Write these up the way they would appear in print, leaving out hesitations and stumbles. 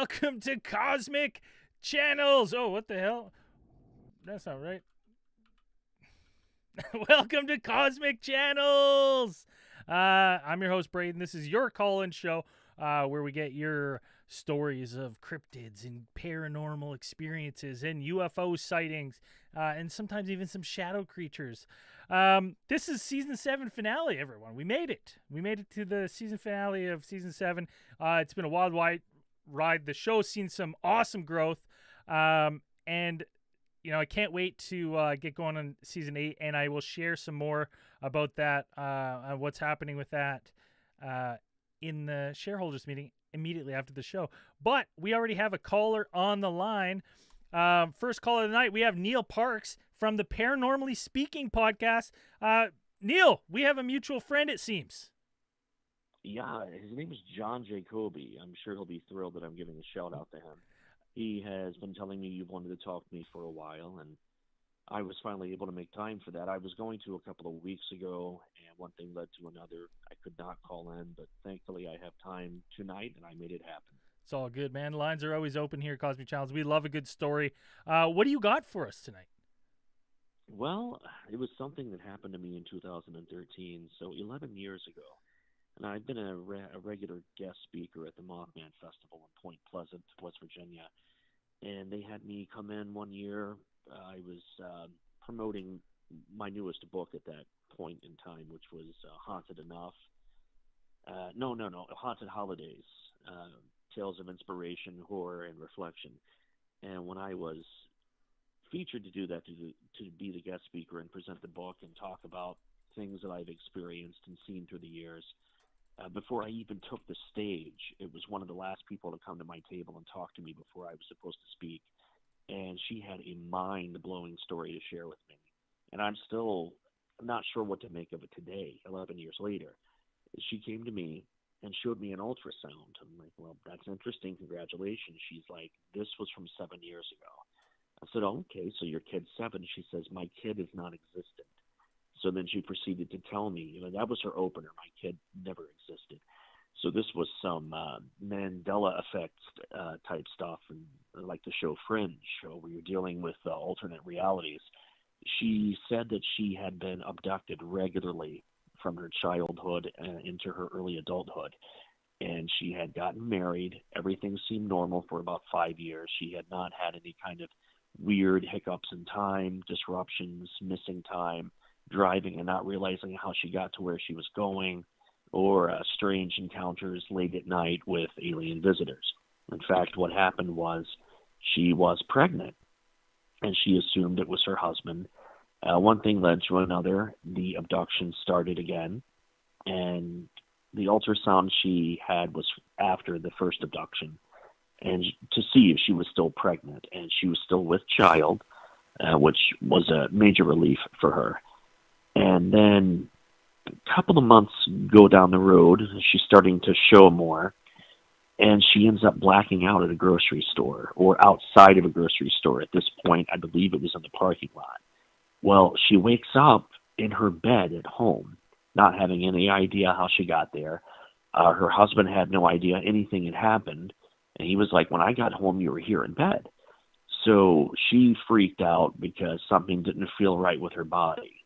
Welcome to Cosmic Channels. Oh, what the hell? That's not right. Welcome to Cosmic Channels. I'm your host, Braden. This is your call-in show where we get your stories of cryptids and paranormal experiences and UFO sightings and sometimes even some shadow creatures. This is season 7 finale, everyone. We made it. We made it to the season finale of season 7. It's been a wild ride. The show's seen some awesome growth. And I can't wait to get going on season 8, and I will share some more about that, what's happening with that in the shareholders meeting immediately after the show. But we already have a caller on the line. First caller of the night, we have Neil Parks from the Paranormally Speaking podcast. Neil, we have a mutual friend, it seems. Yeah, his name is John Jacoby. I'm sure he'll be thrilled that I'm giving a shout out to him. He has been telling me you've wanted to talk to me for a while, and I was finally able to make time for that. I was going to a couple of weeks ago, and one thing led to another. I could not call in, but thankfully I have time tonight, and I made it happen. It's all good, man. Lines are always open here at Cosmic Channels. We love a good story. What do you got for us tonight? Well, it was something that happened to me in 2013, so 11 years ago. And I've been a regular guest speaker at the Mothman Festival in Point Pleasant, West Virginia. And they had me come in one year. I was promoting my newest book at that point in time, which was Haunted Enough. Haunted Holidays, Tales of Inspiration, Horror, and Reflection. And when I was featured to do that, to be the guest speaker and present the book and talk about things that I've experienced and seen through the years, before I even took the stage, it was one of the last people to come to my table and talk to me before I was supposed to speak. And she had a mind-blowing story to share with me. And I'm still not sure what to make of it today, 11 years later. She came to me and showed me an ultrasound. I'm like, well, that's interesting. Congratulations. She's like, this was from 7 years ago. I said, oh, okay, so your kid's 7. She says, my kid is non-existent. So then she proceeded to tell me, that was her opener. My kid never existed. So this was some Mandela effect type stuff, and like the show Fringe, where you're dealing with alternate realities. She said that she had been abducted regularly from her childhood into her early adulthood. And she had gotten married. Everything seemed normal for about 5 years. She had not had any kind of weird hiccups in time, disruptions, missing time, driving and not realizing how she got to where she was going, or strange encounters late at night with alien visitors. In fact, what happened was she was pregnant, and she assumed it was her husband. One thing led to another. The abduction started again, and the ultrasound she had was after the first abduction, and to see if she was still pregnant, and she was still with child, which was a major relief for her. And then a couple of months go down the road, she's starting to show more, and she ends up blacking out at a grocery store, or outside of a grocery store. At this point, I believe it was in the parking lot. Well, she wakes up in her bed at home, not having any idea how she got there. Her husband had no idea anything had happened, and he was like, when I got home, you were here in bed. So she freaked out because something didn't feel right with her body.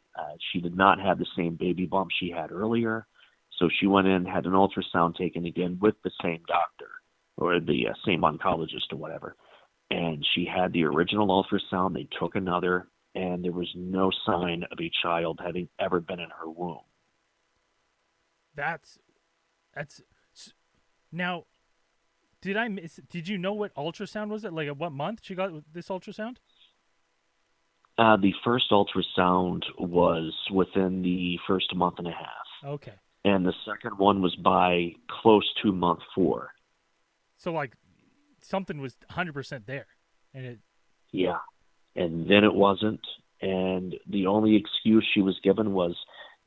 She did not have the same baby bump she had earlier, so she went in, had an ultrasound taken again with the same doctor, or the same oncologist or whatever. And she had the original ultrasound. They took another, and there was no sign of a child having ever been in her womb. That's now. Did you know what ultrasound was it? Like, what month she got this ultrasound? The first ultrasound was within the first month and a half. Okay. And the second one was by close to month 4. So, like, something was 100% there. Yeah. And then it wasn't. And the only excuse she was given was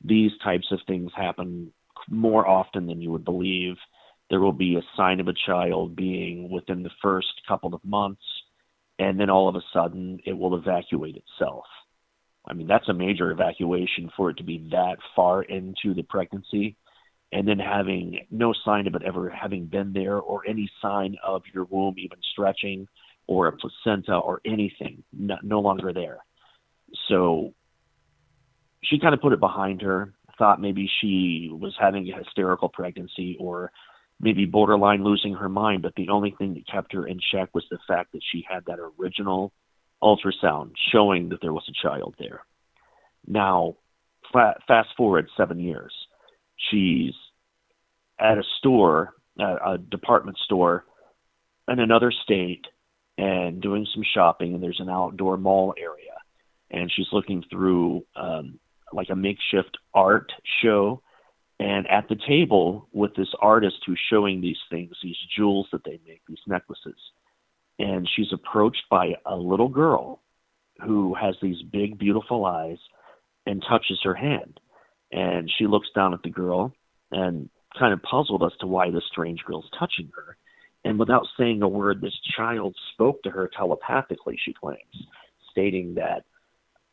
these types of things happen more often than you would believe. There will be a sign of a child being within the first couple of months, and then all of a sudden it will evacuate itself. I mean, that's a major evacuation for it to be that far into the pregnancy. and then having no sign of it ever having been there, or any sign of your womb even stretching, or a placenta or anything, no longer there. So she kind of put it behind her, thought maybe she was having a hysterical pregnancy or maybe borderline losing her mind, but the only thing that kept her in check was the fact that she had that original ultrasound showing that there was a child there. Now, fast forward 7 years. She's at a store, a department store in another state, and doing some shopping, and there's an outdoor mall area. And she's looking through like a makeshift art show. And at the table with this artist who's showing these things, these jewels that they make, these necklaces. And she's approached by a little girl who has these big, beautiful eyes and touches her hand. And she looks down at the girl and kind of puzzled as to why this strange girl's touching her. And without saying a word, this child spoke to her telepathically, she claims, stating that,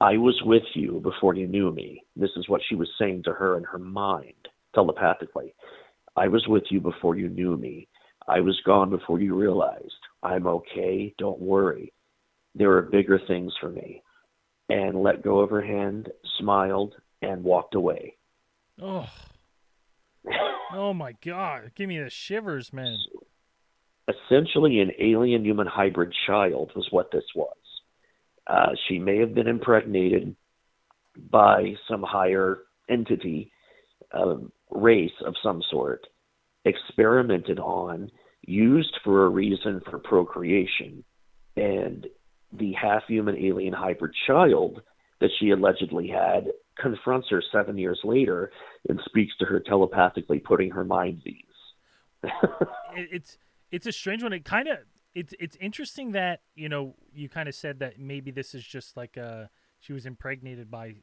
"I was with you before you knew me." This is what she was saying to her in her mind, telepathically. "I was with you before you knew me. I was gone before you realized. I'm okay. Don't worry. There are bigger things for me." And let go of her hand, smiled, and walked away. Oh. Oh my God. Give me the shivers, man. Essentially an alien-human hybrid child was what this was. She may have been impregnated by some higher entity, race of some sort, experimented on, used for a reason for procreation, and the half-human alien hybrid child that she allegedly had confronts her 7 years later and speaks to her telepathically, putting her mind at ease. It's a strange one. It's interesting that, you kind of said that maybe this is just like she was impregnated by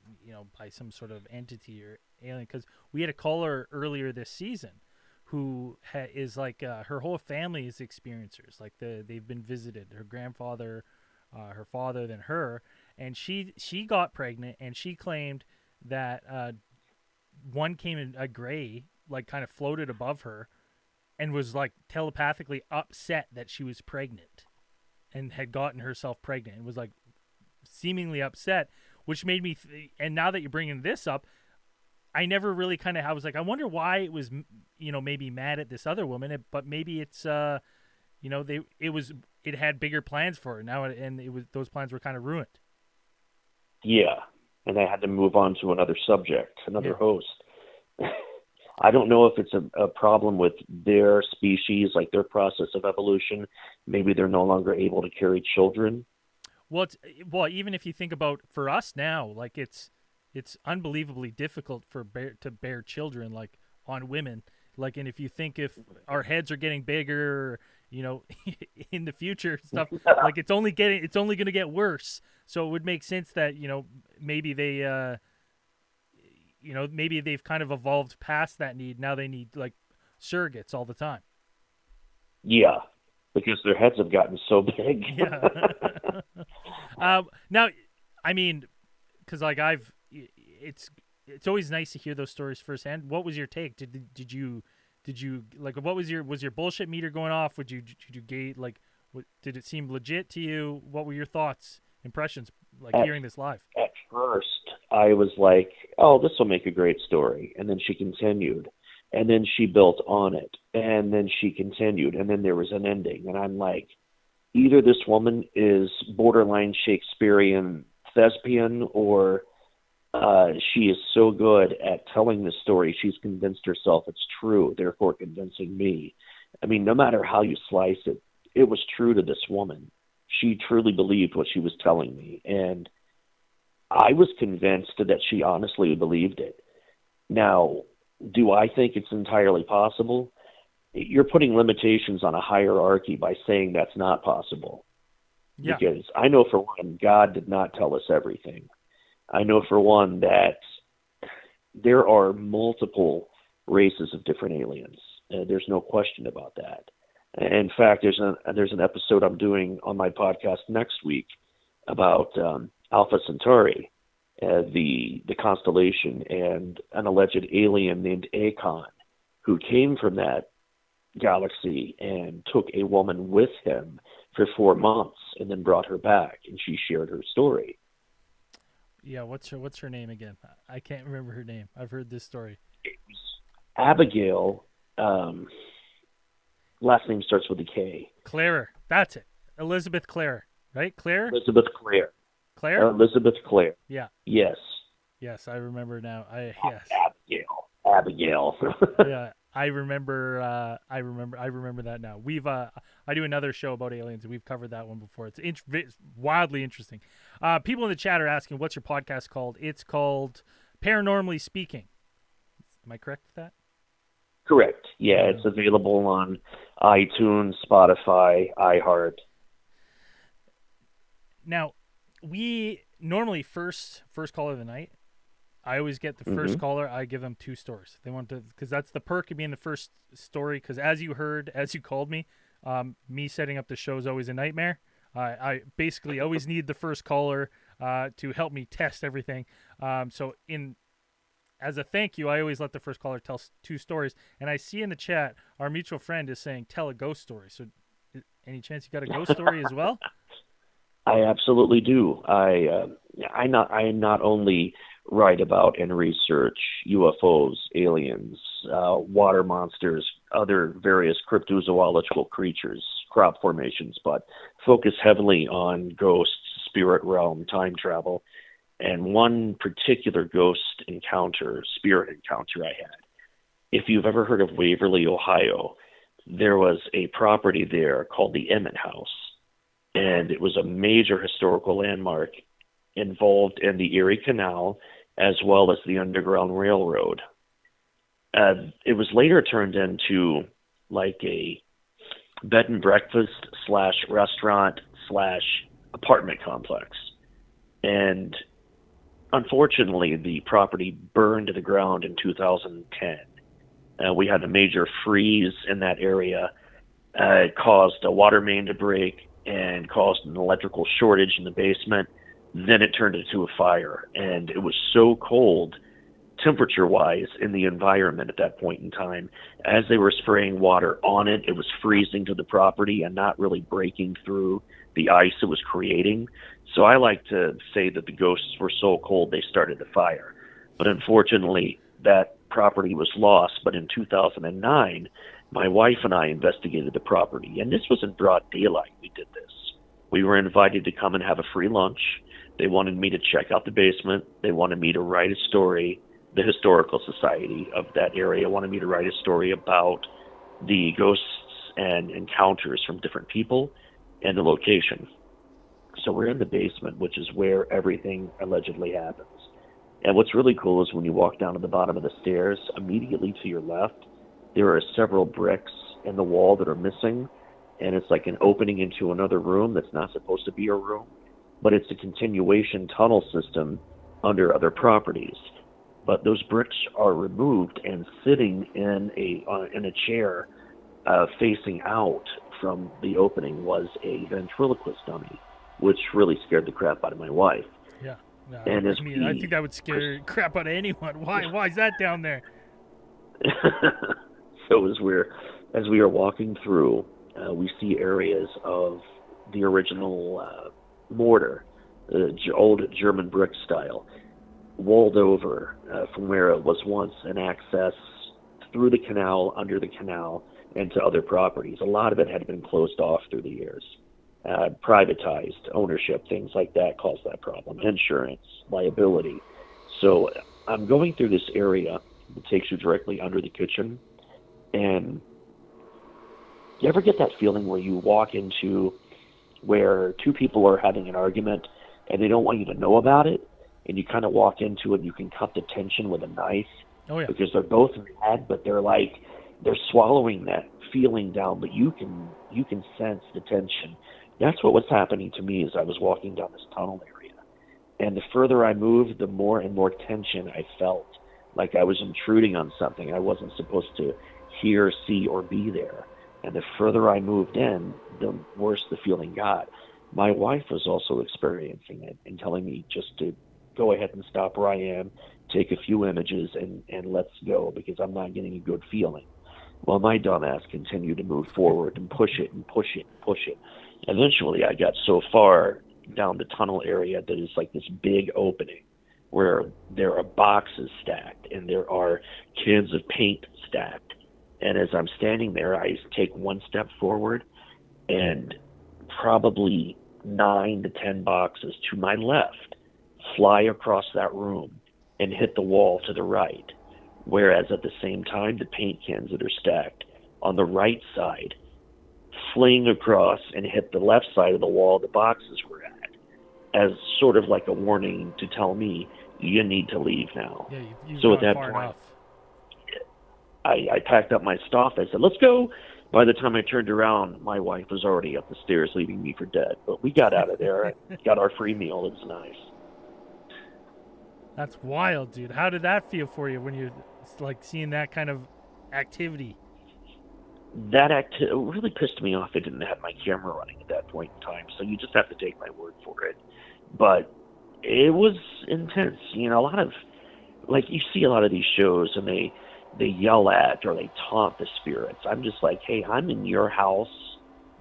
by some sort of entity or alien, because we had a caller earlier this season who is like her whole family is experiencers, like they've been visited, her grandfather, her father, then her, and she got pregnant, and she claimed that one came in a gray, like kind of floated above her, and was like telepathically upset that she was pregnant and had gotten herself pregnant, and was like seemingly upset, which made me and now that you're bringing this up, I never really I was like, I wonder why it was, maybe mad at this other woman, but maybe it's it had bigger plans for her now, and those plans were kind of ruined. Yeah, and they had to move on to another subject, another host. I don't know if it's a problem with their species, like their process of evolution. Maybe they're no longer able to carry children. Well, even if you think about for us now, like it's unbelievably difficult to bear children, like on women. Like, and if you think if our heads are getting bigger, in the future stuff, like it's only going to get worse. So it would make sense that maybe they maybe they've kind of evolved past that need. Now they need like surrogates all the time. Yeah, because their heads have gotten so big. Yeah. Now, I mean, because like it's always nice to hear those stories firsthand. What was your take? Did you like, what was your bullshit meter going off? Did you gate, like, did it seem legit to you? What were your thoughts, impressions, like hearing this live? At first, I was like, "Oh, this will make a great story," and then she continued, and then she built on it, and then she continued, and then there was an ending, and I'm like, either this woman is borderline Shakespearean thespian, or she is so good at telling this story, she's convinced herself it's true, therefore convincing me. I mean, no matter how you slice it, it was true to this woman. She truly believed what she was telling me, and I was convinced that she honestly believed it. Now, do I think it's entirely possible? You're putting limitations on a hierarchy by saying that's not possible. Yeah. Because I know, for one, God did not tell us everything. I know, for one, that there are multiple races of different aliens. There's no question about that. In fact, there's an episode I'm doing on my podcast next week about Alpha Centauri, the constellation, and an alleged alien named Akon who came from that galaxy and took a woman with him for 4 months and then brought her back, and she shared her story. Yeah, what's her name again? I can't remember her name. I've heard this story. It was Abigail. Last name starts with a K. Claire. That's it. Elizabeth Claire, right? Claire? Elizabeth Claire. Claire? Elizabeth Claire. Yeah. Yes. Yes, I remember now. Yes. Abigail. Yeah, I remember that now. We've I do another show about aliens, and we've covered that one before. It's wildly interesting. People in the chat are asking, what's your podcast called? It's called Paranormally Speaking. Am I correct with that? Correct. Yeah, it's available on iTunes, Spotify, iHeart. Now, we normally first caller of the night. I always get the first caller. I give them 2 stories. They want to, because that's the perk of being the first story. Because as you called me, me setting up the show is always a nightmare. I basically always need the first caller to help me test everything. So as a thank you, I always let the first caller tell 2 stories. And I see in the chat our mutual friend is saying tell a ghost story. So any chance you got a ghost story as well? I absolutely do. I not only write about and research UFOs, aliens, water monsters, other various cryptozoological creatures, crop formations, but focus heavily on ghosts, spirit realm, time travel. And one particular ghost encounter, spirit encounter I had. If you've ever heard of Waverly, Ohio, there was a property there called the Emmett House. And it was a major historical landmark involved in the Erie Canal as well as the Underground Railroad. It was later turned into like a bed and breakfast / restaurant / apartment complex. And unfortunately, the property burned to the ground in 2010. We had a major freeze in that area. It caused a water main to break and caused an electrical shortage in the basement. Then it turned into a fire, and it was so cold temperature-wise in the environment at that point in time. As they were spraying water on it, it was freezing to the property and not really breaking through the ice it was creating. So I like to say that the ghosts were so cold they started the fire. But unfortunately, that property was lost. But in 2009, my wife and I investigated the property, and this was in broad daylight we did this. We were invited to come and have a free lunch. They wanted me to check out the basement. They wanted me to write a story. The Historical Society of that area wanted me to write a story about the ghosts and encounters from different people and the location. So we're in the basement, which is where everything allegedly happens. And what's really cool is when you walk down to the bottom of the stairs, immediately to your left, there are several bricks in the wall that are missing, and it's like an opening into another room that's not supposed to be a room, but it's a continuation tunnel system under other properties. But those bricks are removed, and sitting in a chair facing out from the opening was a ventriloquist dummy, which really scared the crap out of my wife. Yeah. No, And I think that would scare crap out of anyone. Why is that down there? So as we are walking through, we see areas of the original mortar, old German brick style, walled over from where it was once an access through the canal, under the canal, and to other properties. A lot of it had been closed off through the years. Privatized ownership, things like that caused that problem. Insurance, liability. So I'm going through this area that takes you directly under the kitchen. And you ever get that feeling where you walk into where 2 people are having an argument and they don't want you to know about it, and you kind of walk into it and you can cut the tension with a knife? Oh, yeah. Because they're both mad, but they're swallowing that feeling down, but you can sense the tension. That's what was happening to me as I was walking down this tunnel area. And the further I moved, the more and more tension I felt, like I was intruding on something I wasn't supposed to hear, see, or be there. And the further I moved in, the worse the feeling got. My wife was also experiencing it and telling me just to go ahead and stop where I am, take a few images, and let's go, because I'm not getting a good feeling. Well, my dumbass continued to move forward and push it and push it and push it. Eventually, I got so far down the tunnel area that it's like this big opening where there are boxes stacked and there are cans of paint stacked. And as I'm standing there, I take one step forward, and probably 9 to 10 boxes to my left fly across that room and hit the wall to the right. Whereas at the same time, the paint cans that are stacked on the right side fling across and hit the left side of the wall the boxes were at, as sort of like a warning to tell me, you need to leave now. Yeah, you've so gone at that far point, enough. I packed up my stuff. I said, let's go. By the time I turned around, my wife was already up the stairs, leaving me for dead. But we got out of there and got our free meal. It was nice. That's wild, dude. How did that feel for you when you're like seeing that kind of activity? That really pissed me off. I didn't have my camera running at that point in time, so you just have to take my word for it. But it was intense. You know, a lot of, like, you see a lot of these shows and they yell at or they taunt the spirits. I'm just like, hey, I'm in your house.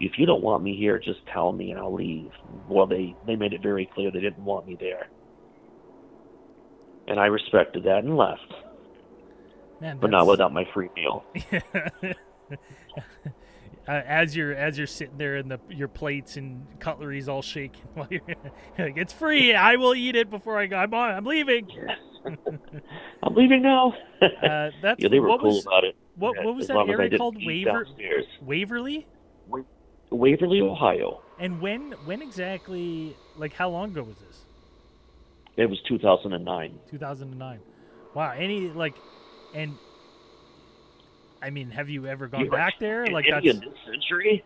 If you don't want me here, just tell me and I'll leave. Well, they made it very clear they didn't want me there. And I respected that and left. Man, but not without my free meal. As you're sitting there and your plates and cutlery's all shaking while you're like, it's free. I will eat it before I go. I'm leaving. Yes. I'm leaving now. That's yeah, they were cool about it. What was that area called? Waverly? Waverly, Ohio. And when exactly? Like, how long ago was this? It was 2009. 2009. Wow. And I mean, have you ever gone back there? Like, that's in this century.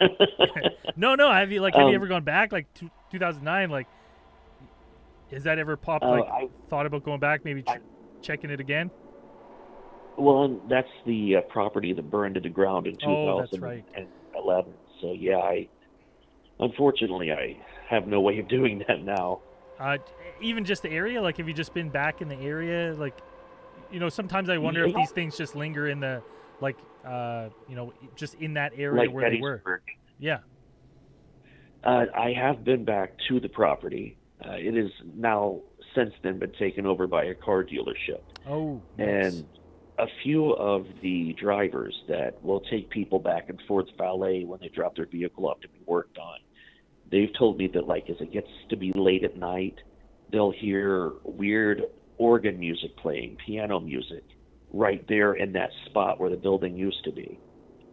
No. Have you ever gone back? Like 2009. Like, has that ever popped? I thought about going back, maybe checking it again. Well, that's the property that burned to the ground in 2011. Oh, that's right. So yeah, unfortunately I have no way of doing that now. Even just the area. Like, have you just been back in the area? Like, sometimes I wonder if these things just linger in the, like, just in that area like where they were. Yeah. I have been back to the property. It is now since then been taken over by a car dealership. Oh, nice. And a few of the drivers that will take people back and forth valet when they drop their vehicle off to be worked on, they've told me that, like, as it gets to be late at night, they'll hear weird organ music playing, piano music, right there in that spot where the building used to be.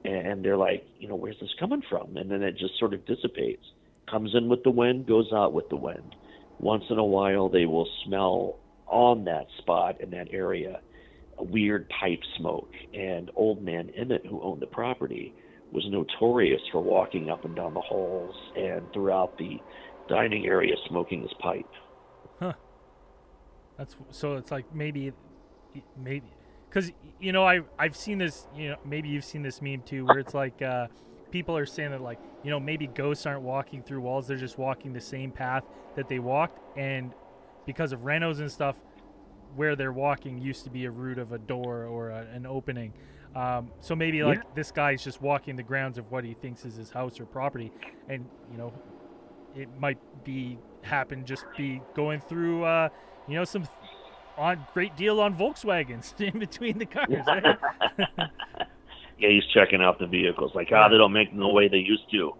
And they're like, where's this coming from? And then it just sort of dissipates. Comes in with the wind, goes out with the wind. Once in a while, they will smell on that spot in that area a weird pipe smoke. And old man Emmett, who owned the property, was notorious for walking up and down the halls and throughout the dining area smoking his pipe. Huh. So it's like maybe, because I've seen this. Maybe you've seen this meme too, where it's like people are saying that, like, maybe ghosts aren't walking through walls; they're just walking the same path that they walked, and because of renos and stuff, where they're walking used to be a root of a door or an opening. So maybe this guy's just walking the grounds of what he thinks is his house or property, and it might be going through some great deal on Volkswagens in between the cars. Right? Yeah, he's checking out the vehicles. Like, they don't make no way they used to.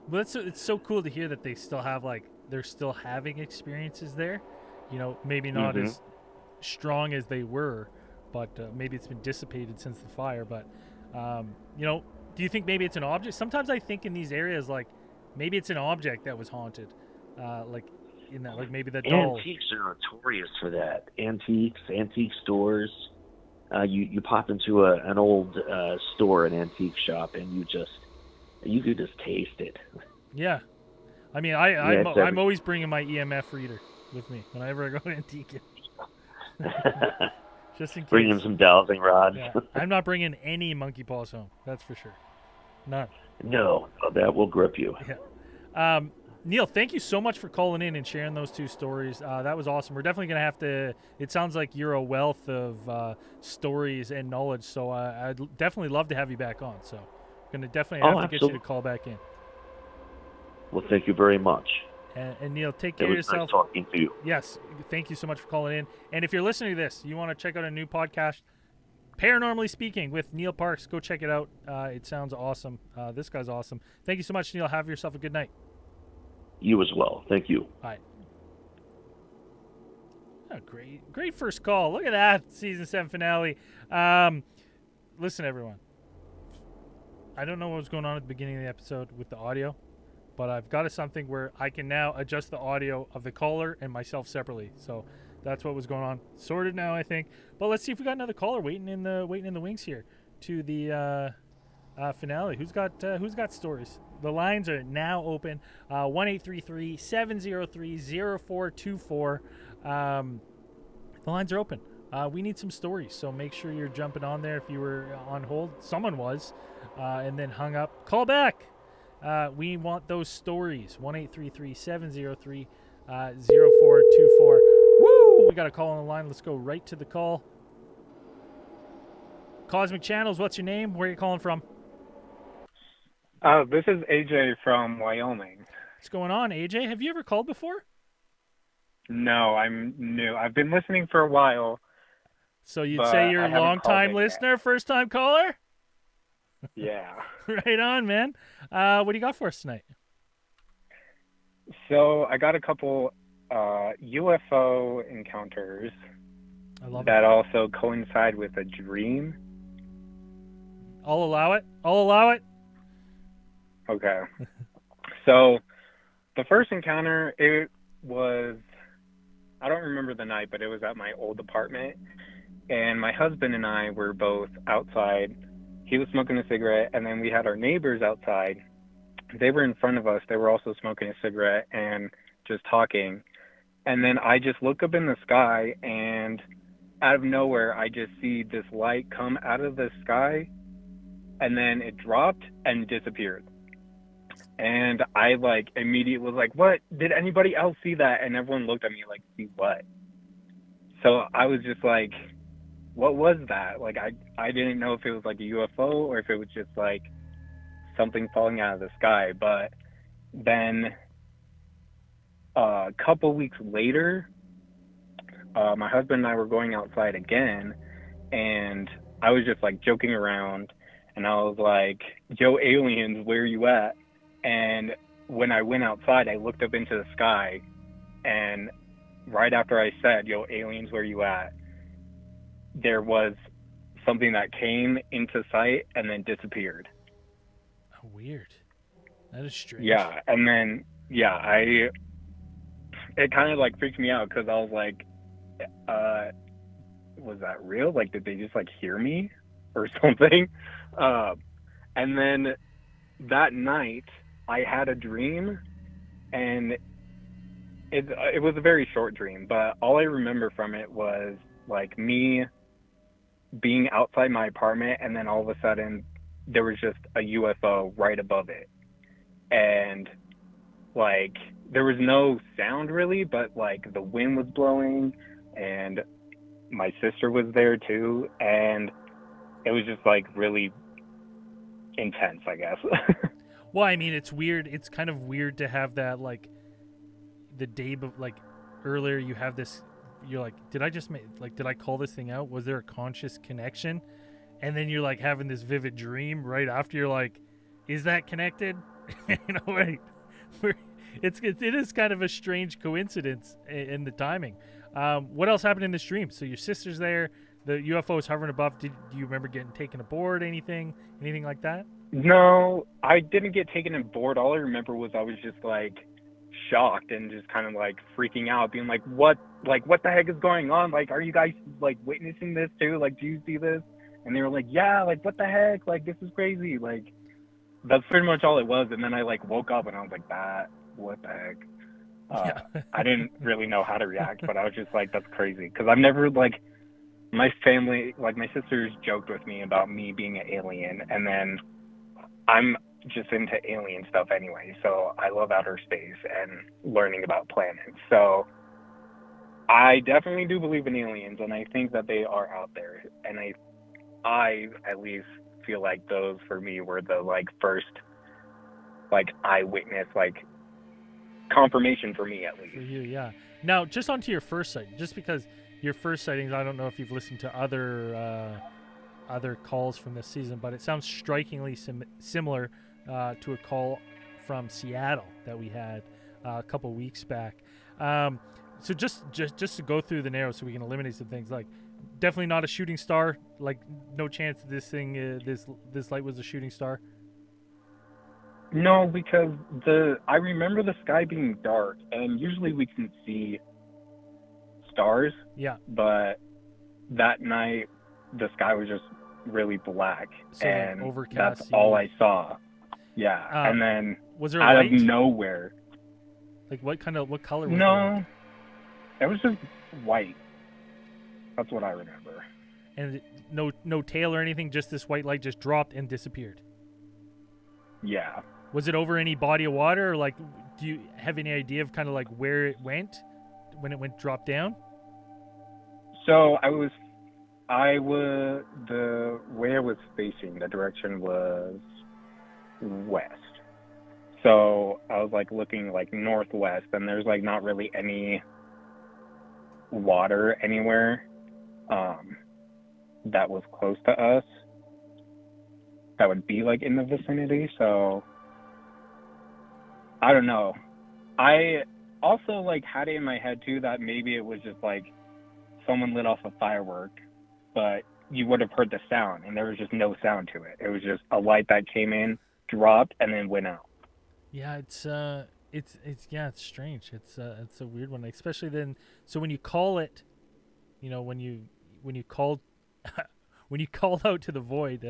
But it's so cool to hear that they still have, like, they're still having experiences there. Maybe not as strong as they were, but maybe it's been dissipated since the fire. But do you think maybe it's an object? Sometimes I think in these areas, like, maybe it's an object that was haunted, like in that, like, maybe the doll. Antiques are notorious for that. Antique stores. You pop into an old store, an antique shop, and you could just taste it. Yeah, I mean, I'm always bringing my EMF reader with me whenever I go antique. Just in case. Bringing some dowsing rods. Yeah. I'm not bringing any monkey paws home. That's for sure. None. No, that will grip you. Yeah. Neil, thank you so much for calling in and sharing those two stories. That was awesome. We're definitely going to have to, it sounds like you're a wealth of stories and knowledge, so I'd definitely love to have you back on. So going to definitely have Oh, to get you to absolutely. call back in. Well, thank you very much. And Neil, take It care of was nice yourself. talking to you. Yes, thank you so much for calling in. And if you're listening to this, you want to check out a new podcast, Paranormally Speaking with Neil Parks, go check it out. It sounds awesome. This guy's awesome. Thank you so much, Neil. Have yourself a good night. You as well. Thank you. Bye. Oh, great first call. Look at that season 7 finale. Listen, everyone. I don't know what was going on at the beginning of the episode with the audio, but I've got something where I can now adjust the audio of the caller and myself separately. So that's what was going on. Sorted now, I think. But let's see if we got another caller waiting in the wings here to the finale. Who's got stories? The lines are now open. 1-833-703-0424. The lines are open. We need some stories, so make sure you're jumping on there if you were on hold. Someone was, and then hung up. Call back. We want those stories. 1-833-703-0424. Woo! We got a call on the line. Let's go right to the call. Cosmic Channels, what's your name? Where are you calling from? This is AJ from Wyoming. What's going on, AJ? Have you ever called before? No, I'm new. I've been listening for a while. So you'd say you're a long-time listener, first-time caller? Yeah. Right on, man. What do you got for us tonight? So I got a couple UFO encounters that also coincide with a dream. I'll allow it. Okay. So the first encounter, it was, I don't remember the night, but it was at my old apartment. And my husband and I were both outside. He was smoking a cigarette, and then we had our neighbors outside. They were in front of us. They were also smoking a cigarette and just talking. And then I just look up in the sky, and out of nowhere, I just see this light come out of the sky, and then it dropped and disappeared. And I immediately was like, what? Did anybody else see that? And everyone looked at me like, see what? So I was just like, what was that? I didn't know if it was like a UFO or if it was just like something falling out of the sky. But then a couple weeks later, my husband and I were going outside again, and I was just joking around, and I was like, yo, aliens, where you at? And when I went outside, I looked up into the sky, and right after I said, yo, aliens, where you at? There was something that came into sight and then disappeared. Oh, weird. That is strange. Yeah, and then, it kind of freaked me out because I was like, was that real? Did they just hear me or something? And then that night I had a dream, and it was a very short dream, but all I remember from it was me being outside my apartment, and then all of a sudden there was just a UFO right above it. And there was no sound really, but the wind was blowing, and my sister was there too, and it was just really intense, I guess. Well, I mean, it's weird. It's kind of weird to have that the day earlier you have this, you're like, did I just did I call this thing out? Was there a conscious connection? And then you're having this vivid dream right after. You're like, is that connected? Wait, it is kind of a strange coincidence in the timing. What else happened in this dream? So your sister's there, the UFO is hovering above. Do you remember getting taken aboard? Anything like that? No, I didn't get taken aboard. All I remember was I was just shocked and just kind of freaking out, being what the heck is going on? Are you guys witnessing this too? Do you see this? And they were like, yeah, what the heck? This is crazy. That's pretty much all it was. And then I woke up and I was like, what the heck? I didn't really know how to react, but I was just that's crazy. Cause I've never my family, my sisters joked with me about me being an alien. And then I'm just into alien stuff anyway. So I love outer space and learning about planets. So I definitely do believe in aliens, and I think that they are out there. And I at least feel like those for me were the like first like eyewitness like confirmation for me at least. For you, yeah. Now, just onto your first sighting, just because your first sightings, I don't know if you've listened to other calls from this season, but it sounds strikingly similar to a call from Seattle that we had a couple weeks back. So just to go through the narrow, so we can eliminate some things. Like, definitely not a shooting star. Like, no chance this thing, this light was a shooting star. No, because I remember the sky being dark, and usually we can see stars. Yeah. But that night, the sky was just really black, so and like overcast. that's all I saw. Yeah, and then was there out light? of nowhere. Like what color was No, it was just white. That's what I remember. And no tail or anything, just this white light just dropped and disappeared. Yeah. Was it over any body of water, or like, do you have any idea of kind of like where it went when it dropped down? So the way I was facing, the direction was west. So I was like looking like northwest, and there's like not really any water anywhere that was close to us that would be like in the vicinity. So I don't know. I also like had it in my head too that maybe it was just like someone lit off a firework, but you would have heard the sound, and there was just no sound to it. It was just a light that came in, dropped, and then went out. Yeah, it's strange. It's a weird one, especially then. So when you call it, you know, when you called when you called out to the void,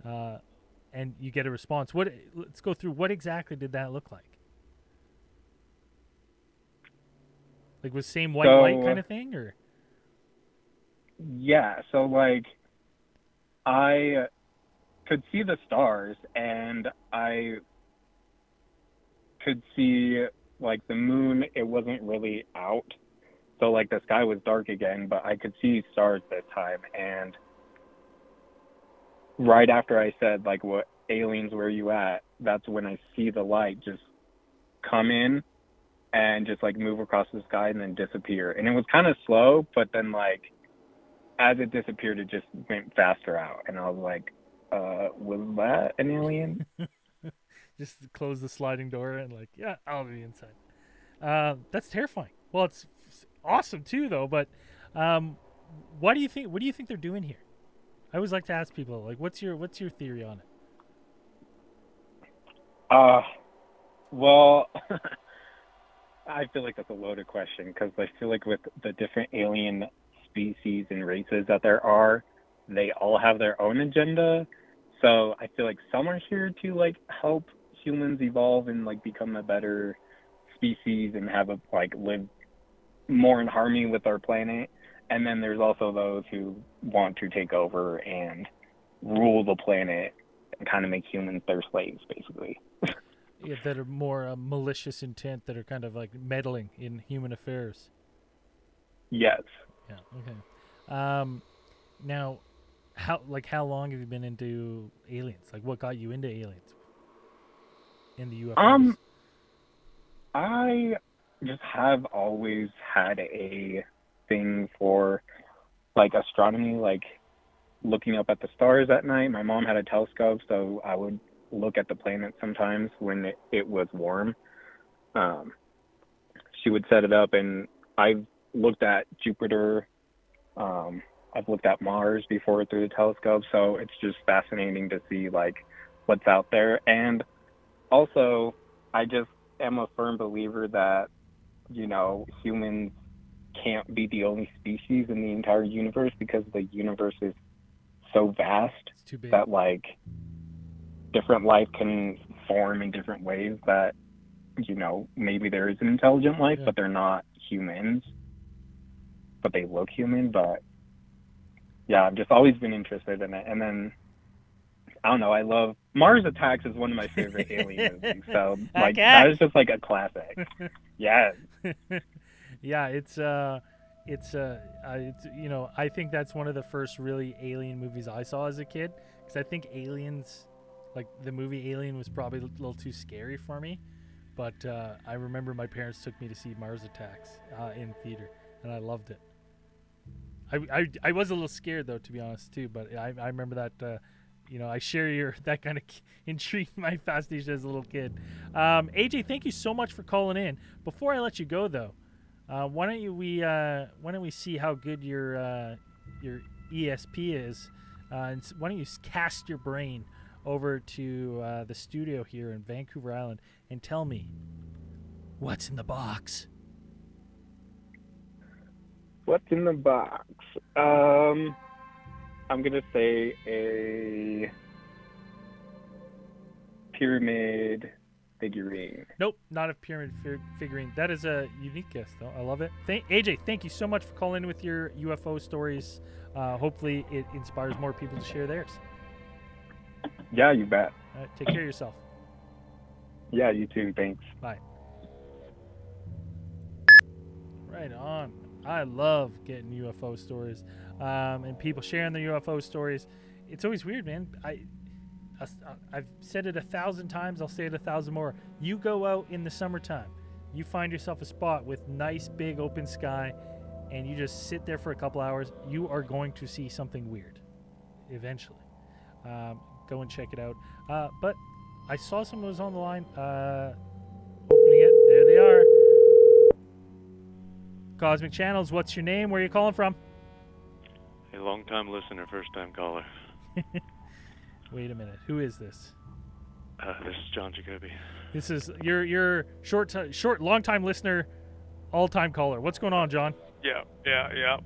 and you get a response. Let's go through. What exactly did that look like? Like, was same white light kind of thing, or? Yeah, so like I could see the stars, and I could see like the moon. It wasn't really out, so like the sky was dark again, but I could see stars this time. And right after I said like, what aliens, where you at, that's when I see the light just come in and just like move across the sky and then disappear. And it was kind of slow, but then like as it disappeared, it just went faster out, and I was like, was that an alien? Just close the sliding door and like, yeah, I'll be inside. That's terrifying. Well, it's awesome too, though. But what do you think? What do you think they're doing here? I always like to ask people, like, what's your theory on it? Well, I feel like that's a loaded question, because I feel like with the different alien species and races that there are, they all have their own agenda. So I feel like some are here to like help humans evolve and like become a better species and have a like live more in harmony with our planet. And then there's also those who want to take over and rule the planet and kind of make humans their slaves, basically. Yeah, that are more malicious intent, that are kind of like meddling in human affairs. Yes. Yeah. Okay. Now, how long have you been into aliens? Like, what got you into aliens? In the UFOs? I just have always had a thing for like astronomy, like looking up at the stars at night. My mom had a telescope, so I would look at the planets sometimes when it was warm. She would set it up, and I've looked at Jupiter. I've looked at Mars before through the telescope, so it's just fascinating to see like what's out there. And also, I just am a firm believer that, you know, humans can't be the only species in the entire universe, because the universe is so vast that like different life can form in different ways, that, you know, maybe there is an intelligent life, but they're not humans, but they look human. But yeah, I've just always been interested in it. And then I don't know, I love Mars Attacks is one of my favorite alien movies. So like Okay. that is just like a classic. Yeah. Yeah, it's you know, I think that's one of the first really alien movies I saw as a kid, because I think Aliens, like the movie Alien, was probably a little too scary for me. But I remember my parents took me to see Mars Attacks in theater, and I loved it. I was a little scared though, to be honest too. But I remember that. You know, I share that kind of intrigued my fascination as a little kid. AJ, thank you so much for calling in. Before I let you go though, why don't we see how good your ESP is, and why don't you cast your brain over to the studio here in Vancouver Island and tell me what's in the box. What's in the box? I'm gonna say a pyramid figurine. Nope, not a pyramid figurine. That is a unique guess, though. I love it. AJ, thank you so much for calling in with your UFO stories. Hopefully, it inspires more people to share theirs. Yeah, you bet. All right, take care of yourself. Yeah, you too. Thanks. Bye. Right on. I love getting UFO stories, and people sharing their UFO stories. It's always weird, man. I've said it 1,000 times. I'll say it 1,000 more. You go out in the summertime, you find yourself a spot with nice big open sky, and you just sit there for a couple hours. You are going to see something weird, eventually. Go and check it out. But I saw someone was on the line. Opening it. There they are. Cosmic Channels, what's your name? Where are you calling from? A long-time listener, first-time caller. Wait a minute. Who is this? This is John Jacoby. This is your long-time listener, all-time caller. What's going on, John? Yeah.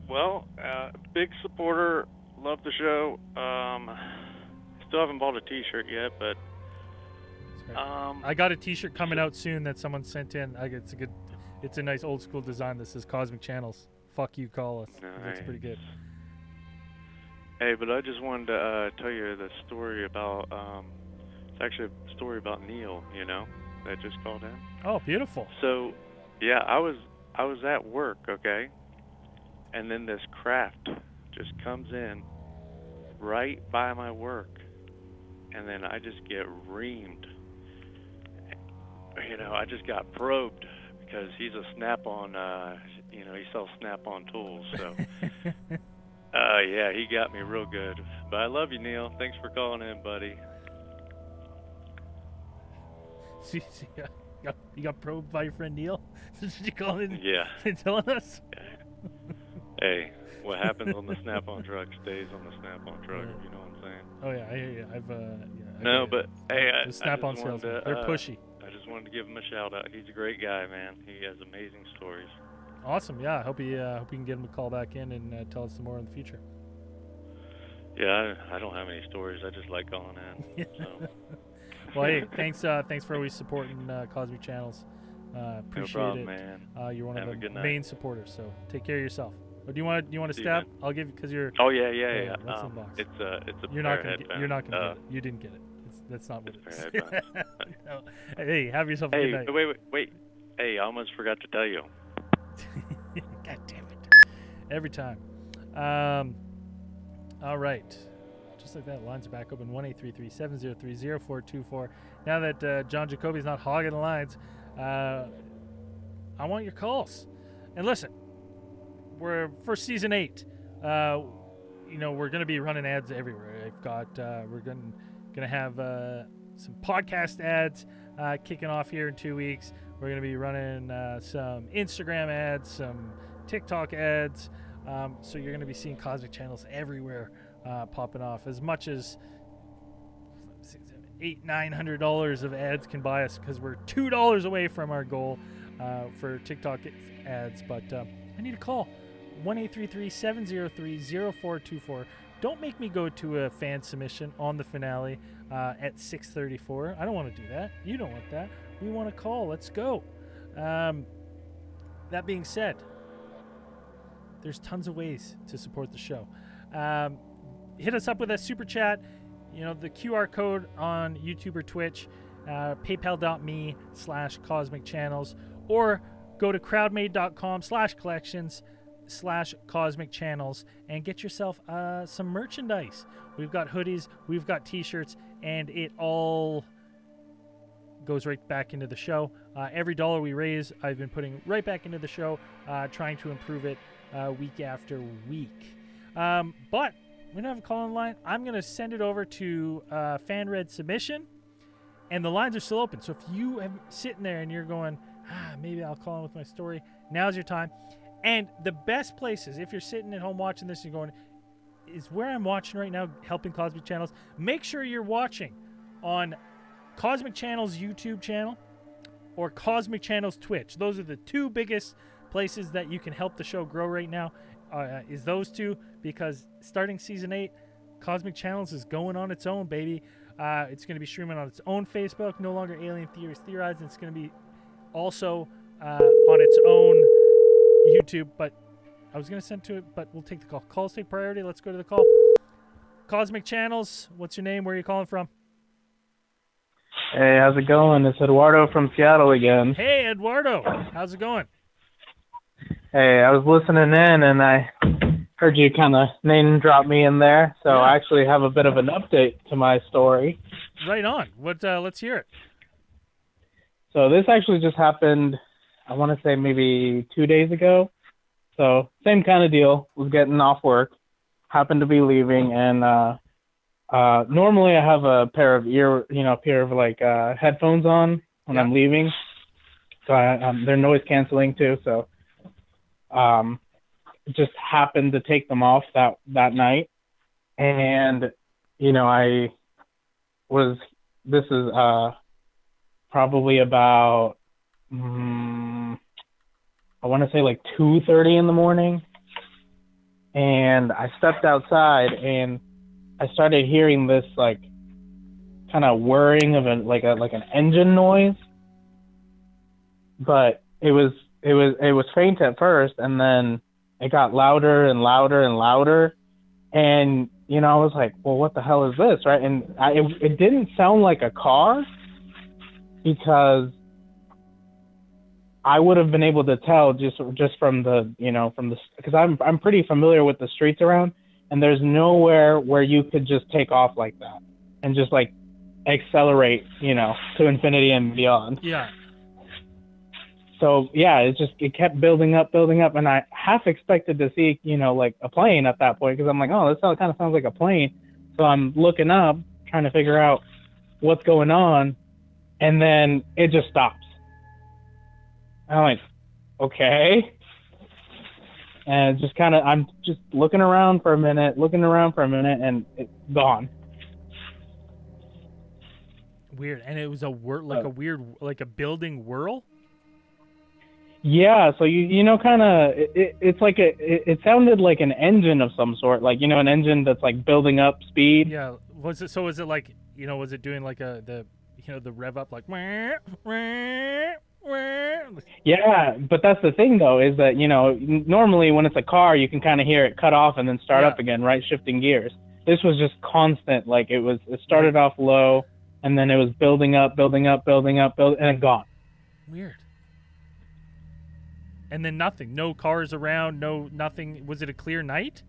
Well, big supporter. Love the show. Still haven't bought a T-shirt yet, but I got a T-shirt coming out soon that someone sent in. It's a nice old school design that says Cosmic Channels. Fuck you, call us. Nice. That's pretty good. Hey, but I just wanted to tell you the story about. It's actually a story about Neil. You know, that just called in. Oh, beautiful. So, yeah, I was at work, okay, and then this craft just comes in right by my work, and then I just get reamed. You know, I just got probed. Because he's a Snap-on, he sells Snap-on tools, so, yeah, he got me real good. But I love you, Neil. Thanks for calling in, buddy. See, you got probed by your friend Neil? Did you call in? Yeah. Telling us? Hey, what happens on the Snap-on truck stays on the Snap-on truck, if you know what I'm saying. Oh, yeah, I hear you. No, but, hey, the Snap-on salesman, they're pushy. I just wanted to give him a shout out. He's a great guy, man. He has amazing stories. Awesome. Yeah, I hope you can get him to call back in and tell us some more in the future. Yeah, I don't have any stories. I just like calling in. So. Well, hey, thanks for always supporting Cosmic Channels. Appreciate no problem, it, man. You're one have of the a good main supporters. So take care of yourself. Or do you want to stab? You, I'll give you because you're. Oh yeah. What's in the box? It's a. You're not gonna get it. You didn't get it. That's not what it is. No. Hey, have yourself a good night. Wait. Hey, I almost forgot to tell you. God damn it. Every time. All right. Just like that, lines are back open. 1-833-703-0424. Now that John Jacoby's not hogging the lines, I want your calls. And listen, we're for season 8. We're going to be running ads everywhere. I've got we're going to have some podcast ads kicking off here in 2 weeks. We're going to be running some Instagram ads, some TikTok ads. So you're going to be seeing Cosmic Channels everywhere popping off. As much as $800-900 of ads can buy us, because we're $2 away from our goal for TikTok ads. But I need a call. 1-833-703-0424. Don't make me go to a fan submission on the finale at 6:34. I don't want to do that. You don't want that. We want a call. Let's go. That being said, there's tons of ways to support the show. Hit us up with a super chat. the QR code on YouTube or Twitch, paypal.me/CosmicChannels, or go to crowdmade.com/collections/CosmicChannels and get yourself some merchandise. We've got hoodies, we've got t-shirts, and it all goes right back into the show. Every dollar we raise, I've been putting right back into the show, trying to improve it week after week. But we don't have a call-in line. I'm going to send it over to fan-read submission, and the lines are still open. So if you are sitting there and you're going, maybe I'll call in with my story, now's your time. And the best places, if you're sitting at home watching this and going, is where I'm watching right now, helping Cosmic Channels, make sure you're watching on Cosmic Channels YouTube channel or Cosmic Channels Twitch. Those are the two biggest places that you can help the show grow right now, is those two, because starting season 8, Cosmic Channels is going on its own, baby. It's going to be streaming on its own Facebook, no longer Alien Theories Theorized. It's going to be also on its own YouTube, but I was going to send to it, but we'll take the call. Calls take priority. Let's go to the call. Cosmic Channels, what's your name? Where are you calling from? Hey, how's it going? It's Eduardo from Seattle again. Hey, Eduardo. How's it going? Hey, I was listening in, and I heard you kind of name drop me in there, so I actually have a bit of an update to my story. Right on. Let's hear it. So this actually just happened, I want to say maybe 2 days ago. So same kind of deal. Was getting off work, happened to be leaving, and normally I have a pair of headphones on when I'm leaving. So they're noise canceling too. So just happened to take them off that night, and this is probably about I want to say like 2:30 in the morning, and I stepped outside and I started hearing this like kind of whirring of an engine noise, but it was faint at first, and then it got louder and louder and louder, and I was like, well, what the hell is this, right? And it didn't sound like a car, because I would have been able to tell just from the because I'm pretty familiar with the streets around, and there's nowhere where you could just take off like that and just like accelerate to infinity and beyond. Yeah. So yeah, it kept building up, and I half expected to see like a plane at that point, because I'm like, oh, this kind of sounds like a plane. So I'm looking up, trying to figure out what's going on, and then it just stops. I'm like, okay. And I'm just looking around for a minute, and it's gone. Weird. And it was a building whirl? Yeah, so kind of, it's like it sounded like an engine of some sort, like an engine that's like building up speed. Yeah. Was it like, was it doing like the rev up like wah, wah, wah? Yeah, but that's the thing though, is that normally when it's a car you can kind of hear it cut off and then start up again, right, shifting gears. This was just constant, like it started off low, and then it was building up, and then gone. Weird. And then nothing. No cars around. No nothing. Was it a clear night?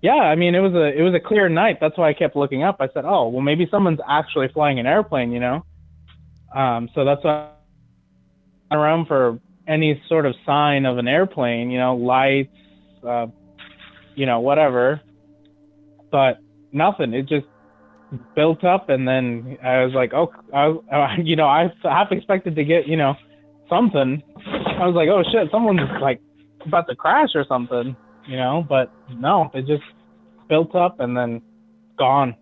Yeah, I mean it was a clear night. That's why I kept looking up. I said, oh, well, maybe someone's actually flying an airplane, So that's why I'm around for any sort of sign of an airplane, lights, whatever. But nothing. It just built up, and then I was like, oh, I half expected to get something. I was like, oh shit, someone's like about to crash or something, but no, it just built up and then gone.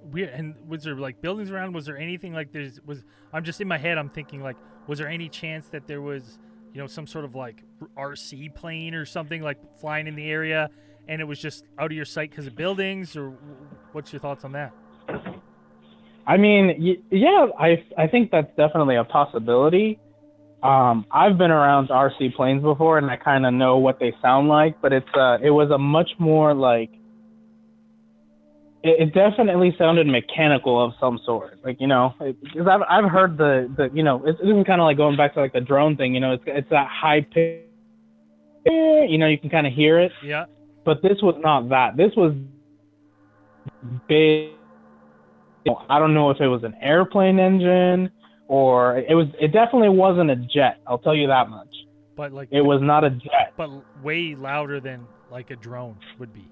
Weird. And was there like buildings around? Was there anything like I'm just in my head, I'm thinking like, was there any chance that there was, some sort of like RC plane or something like flying in the area, and it was just out of your sight because of buildings? Or what's your thoughts on that? I mean, yeah, I think that's definitely a possibility. I've been around RC planes before, and I kind of know what they sound like, but it was a much more like it definitely sounded mechanical of some sort. Like, you know, because I've heard the you know, this is kind of like going back to like the drone thing. You know, it's that high pitch. You know, you can kind of hear it. Yeah. But this was not that. This was big. I don't know if it was an airplane engine or it definitely wasn't a jet. I'll tell you that much. But like it was not a jet. But way louder than like a drone would be.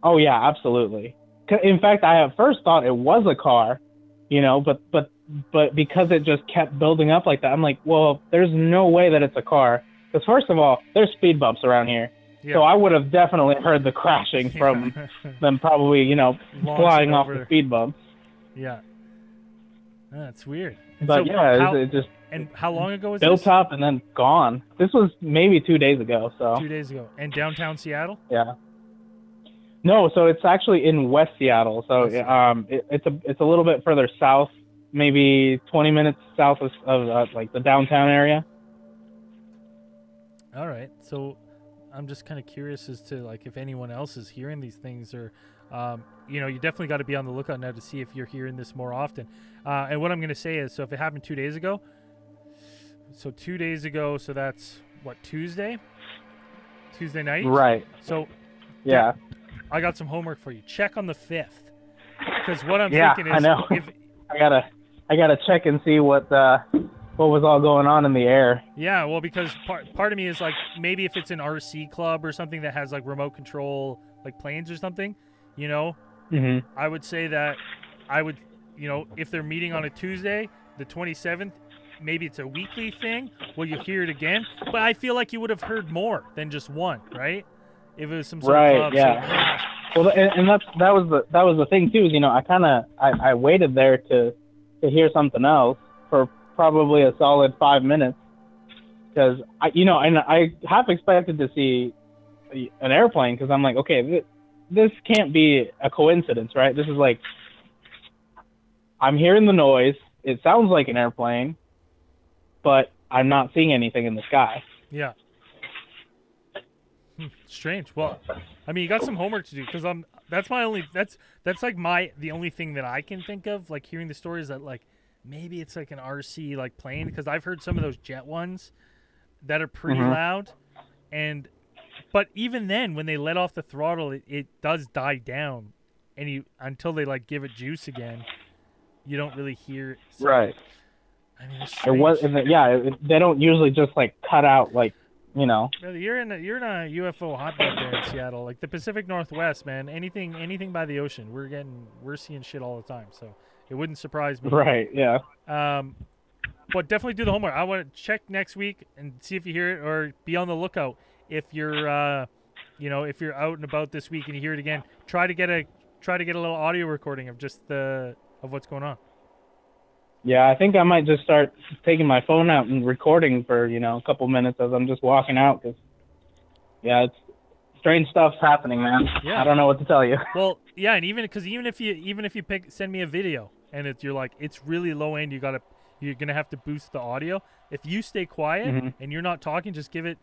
Oh yeah, absolutely. In fact, I at first thought it was a car, you know, but because it just kept building up like that, I'm like, well, there's no way that it's a car. Because first of all, there's speed bumps around here. Yeah. So I would have definitely heard the crashing from them probably, you know, flying off the speed bumps. Yeah. That's weird. And but so yeah, it just... And how long ago was built this? Up and then gone. This was maybe 2 days ago. So 2 days ago. And downtown Seattle? Yeah. No, so it's actually in West Seattle. So it's a little bit further south, maybe 20 minutes south of like the downtown area. All right. So I'm just kind of curious as to like if anyone else is hearing these things or you know, you definitely got to be on the lookout now to see if you're hearing this more often. And what I'm going to say is, so if it happened 2 days ago, so 2 days ago, so that's what, Tuesday night? Right. So yeah. I got some homework for you. Check on the 5th. Because what I'm thinking is... I know. I gotta check and see what was all going on in the air. Yeah, well, because part of me is like, maybe if it's an RC club or something that has like remote control, like planes or something, you know, I would say that you know, if they're meeting on a Tuesday, the 27th, maybe it's a weekly thing. Well, you hear it again. But I feel like you would have heard more than just one, right? If it was some sort of club. Yeah. Well, and that was the thing too. Is, you know, I waited there to hear something else for probably a solid 5 minutes because I half expected to see an airplane because I'm like, okay, this can't be a coincidence, right? This is like I'm hearing the noise. It sounds like an airplane, but I'm not seeing anything in the sky. Yeah. Strange. Well, I mean, you got some homework to do because that's like the only thing that I can think of, like hearing the stories that like maybe it's like an RC like plane because I've heard some of those jet ones that are pretty loud, but even then when they let off the throttle, it does die down, and until they like give it juice again, you don't really hear it. So, right. I mean, they don't usually just like cut out like. You know, you're in a UFO hotbed there in Seattle, like the Pacific Northwest, man. Anything by the ocean, we're seeing shit all the time. So it wouldn't surprise me. Right? Yeah. But definitely do the homework. I want to check next week and see if you hear it, or be on the lookout if you're, if you're out and about this week and you hear it again. Try to get a little audio recording of just of what's going on. Yeah, I think I might just start taking my phone out and recording for, a couple minutes as I'm just walking out. Cause, it's strange stuff's happening, man. Yeah. I don't know what to tell you. Well, yeah, and even if you send me a video and you're like, it's really low end, you're going to have to boost the audio. If you stay quiet and you're not talking, just give it,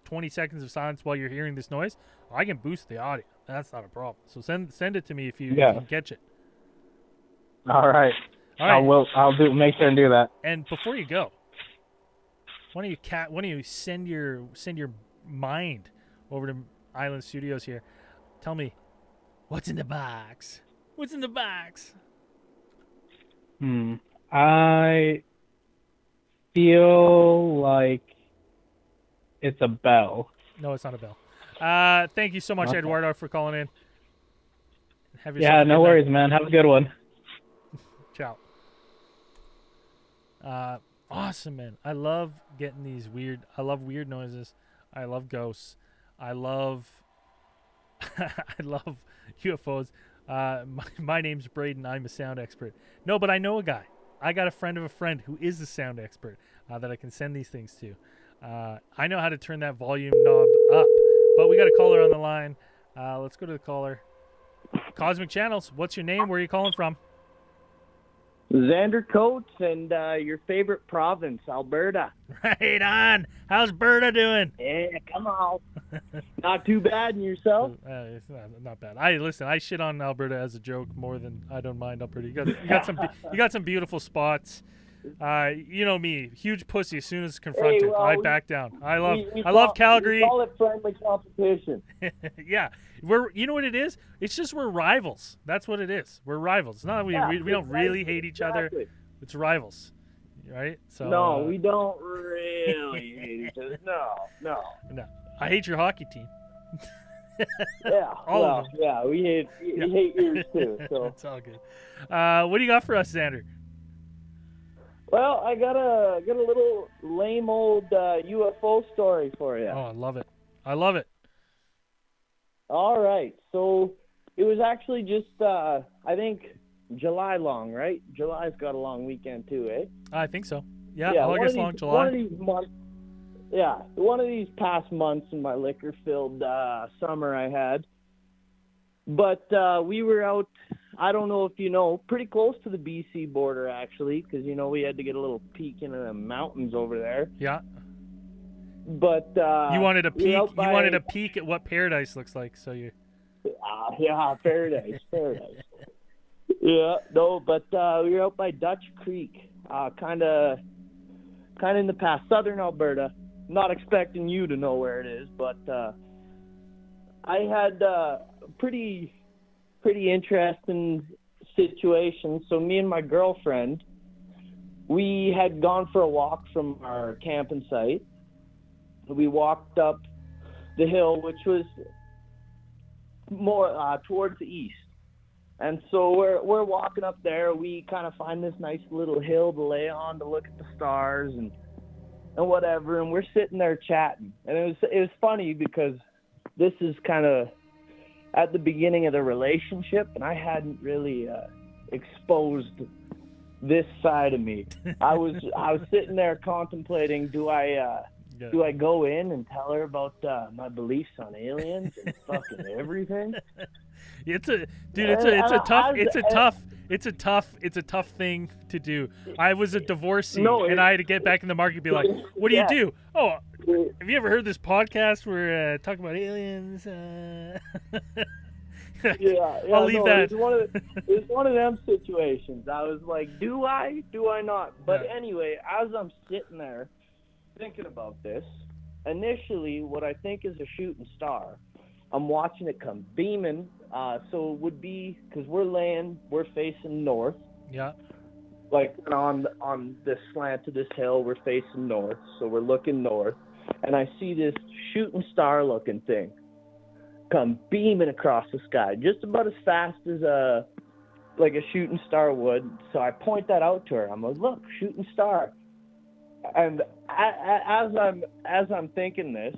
20 seconds of silence while you're hearing this noise. I can boost the audio. That's not a problem. So send it to me if you can catch it. All right. I'll make sure and do that. And before you go, why don't you send your mind over to Island Studios here? Tell me, what's in the box? What's in the box? I feel like it's a bell. No, it's not a bell. Thank you so much, Eduardo, for calling in. No worries, man. Have a good one. Ciao. Awesome, man. I love getting these weird noises. I love ghosts. I love UFOs. My name's Braden. I'm a sound expert. No, but I know a guy. I got a friend of a friend who is a sound expert that I can send these things to. I know how to turn that volume knob up, but we got a caller on the line. Let's go to the caller. Cosmic Channels, what's your name? Where are you calling from? Xander Coates and your favorite province, Alberta. Right on. How's Berta doing? Yeah, come on. Not too bad, and yourself? It's not bad. I shit on Alberta as a joke more than I don't mind Alberta. You got some beautiful spots. You know me, huge pussy as soon as confronted. I back down. I love Calgary. We call it friendly competition. Yeah, you know what it is? It's just we're rivals. That's what it is. We're rivals. It's not we don't really hate each other. It's rivals, right? So no, we don't really hate each other. No. I hate your hockey team. Yeah, all of them. Yeah, we hate yours too. So it's all good. What do you got for us, Xander? Well, I got a little lame old UFO story for you. Oh, I love it. All right, so it was actually just I think July long, right? July's got a long weekend too, eh? I think so. Yeah, August long, July. One of these months. Yeah, one of these past months in my liquor-filled summer I had. But we were out, I don't know if you know, pretty close to the BC border, actually, because, you know, we had to get a little peek into the mountains over there. Yeah. But you wanted a peek. You wanted a peek at what paradise looks like, so you. Yeah, paradise. Yeah, no, but we were out by Dutch Creek, kind of in the past, southern Alberta. Not expecting you to know where it is, but I had pretty interesting situation. So me and my girlfriend, we had gone for a walk from our camping site. We walked up the hill, which was more towards the east. And so we're walking up there. We kind of find this nice little hill to lay on to look at the stars and whatever. And we're sitting there chatting. And it was funny because this is kind of at the beginning of the relationship, and I hadn't really exposed this side of me. I was sitting there contemplating, do I go in and tell her about my beliefs on aliens and fucking everything? It's a tough thing to do. I was a divorcee, and I had to get back in the market and be like, what do you do? Oh, have you ever heard this podcast where talk about aliens? I'll leave that. It was one of them situations. I was like, do I? Do I not? But anyway, as I'm sitting there thinking about this, initially what I think is a shooting star, I'm watching it come beaming. So it would be, because we're facing north. Yeah. Like on the slant of this hill, we're facing north. So we're looking north. And I see this shooting star looking thing come beaming across the sky, just about as fast as a shooting star would. So I point that out to her. I'm like, look, shooting star. And as I'm thinking this,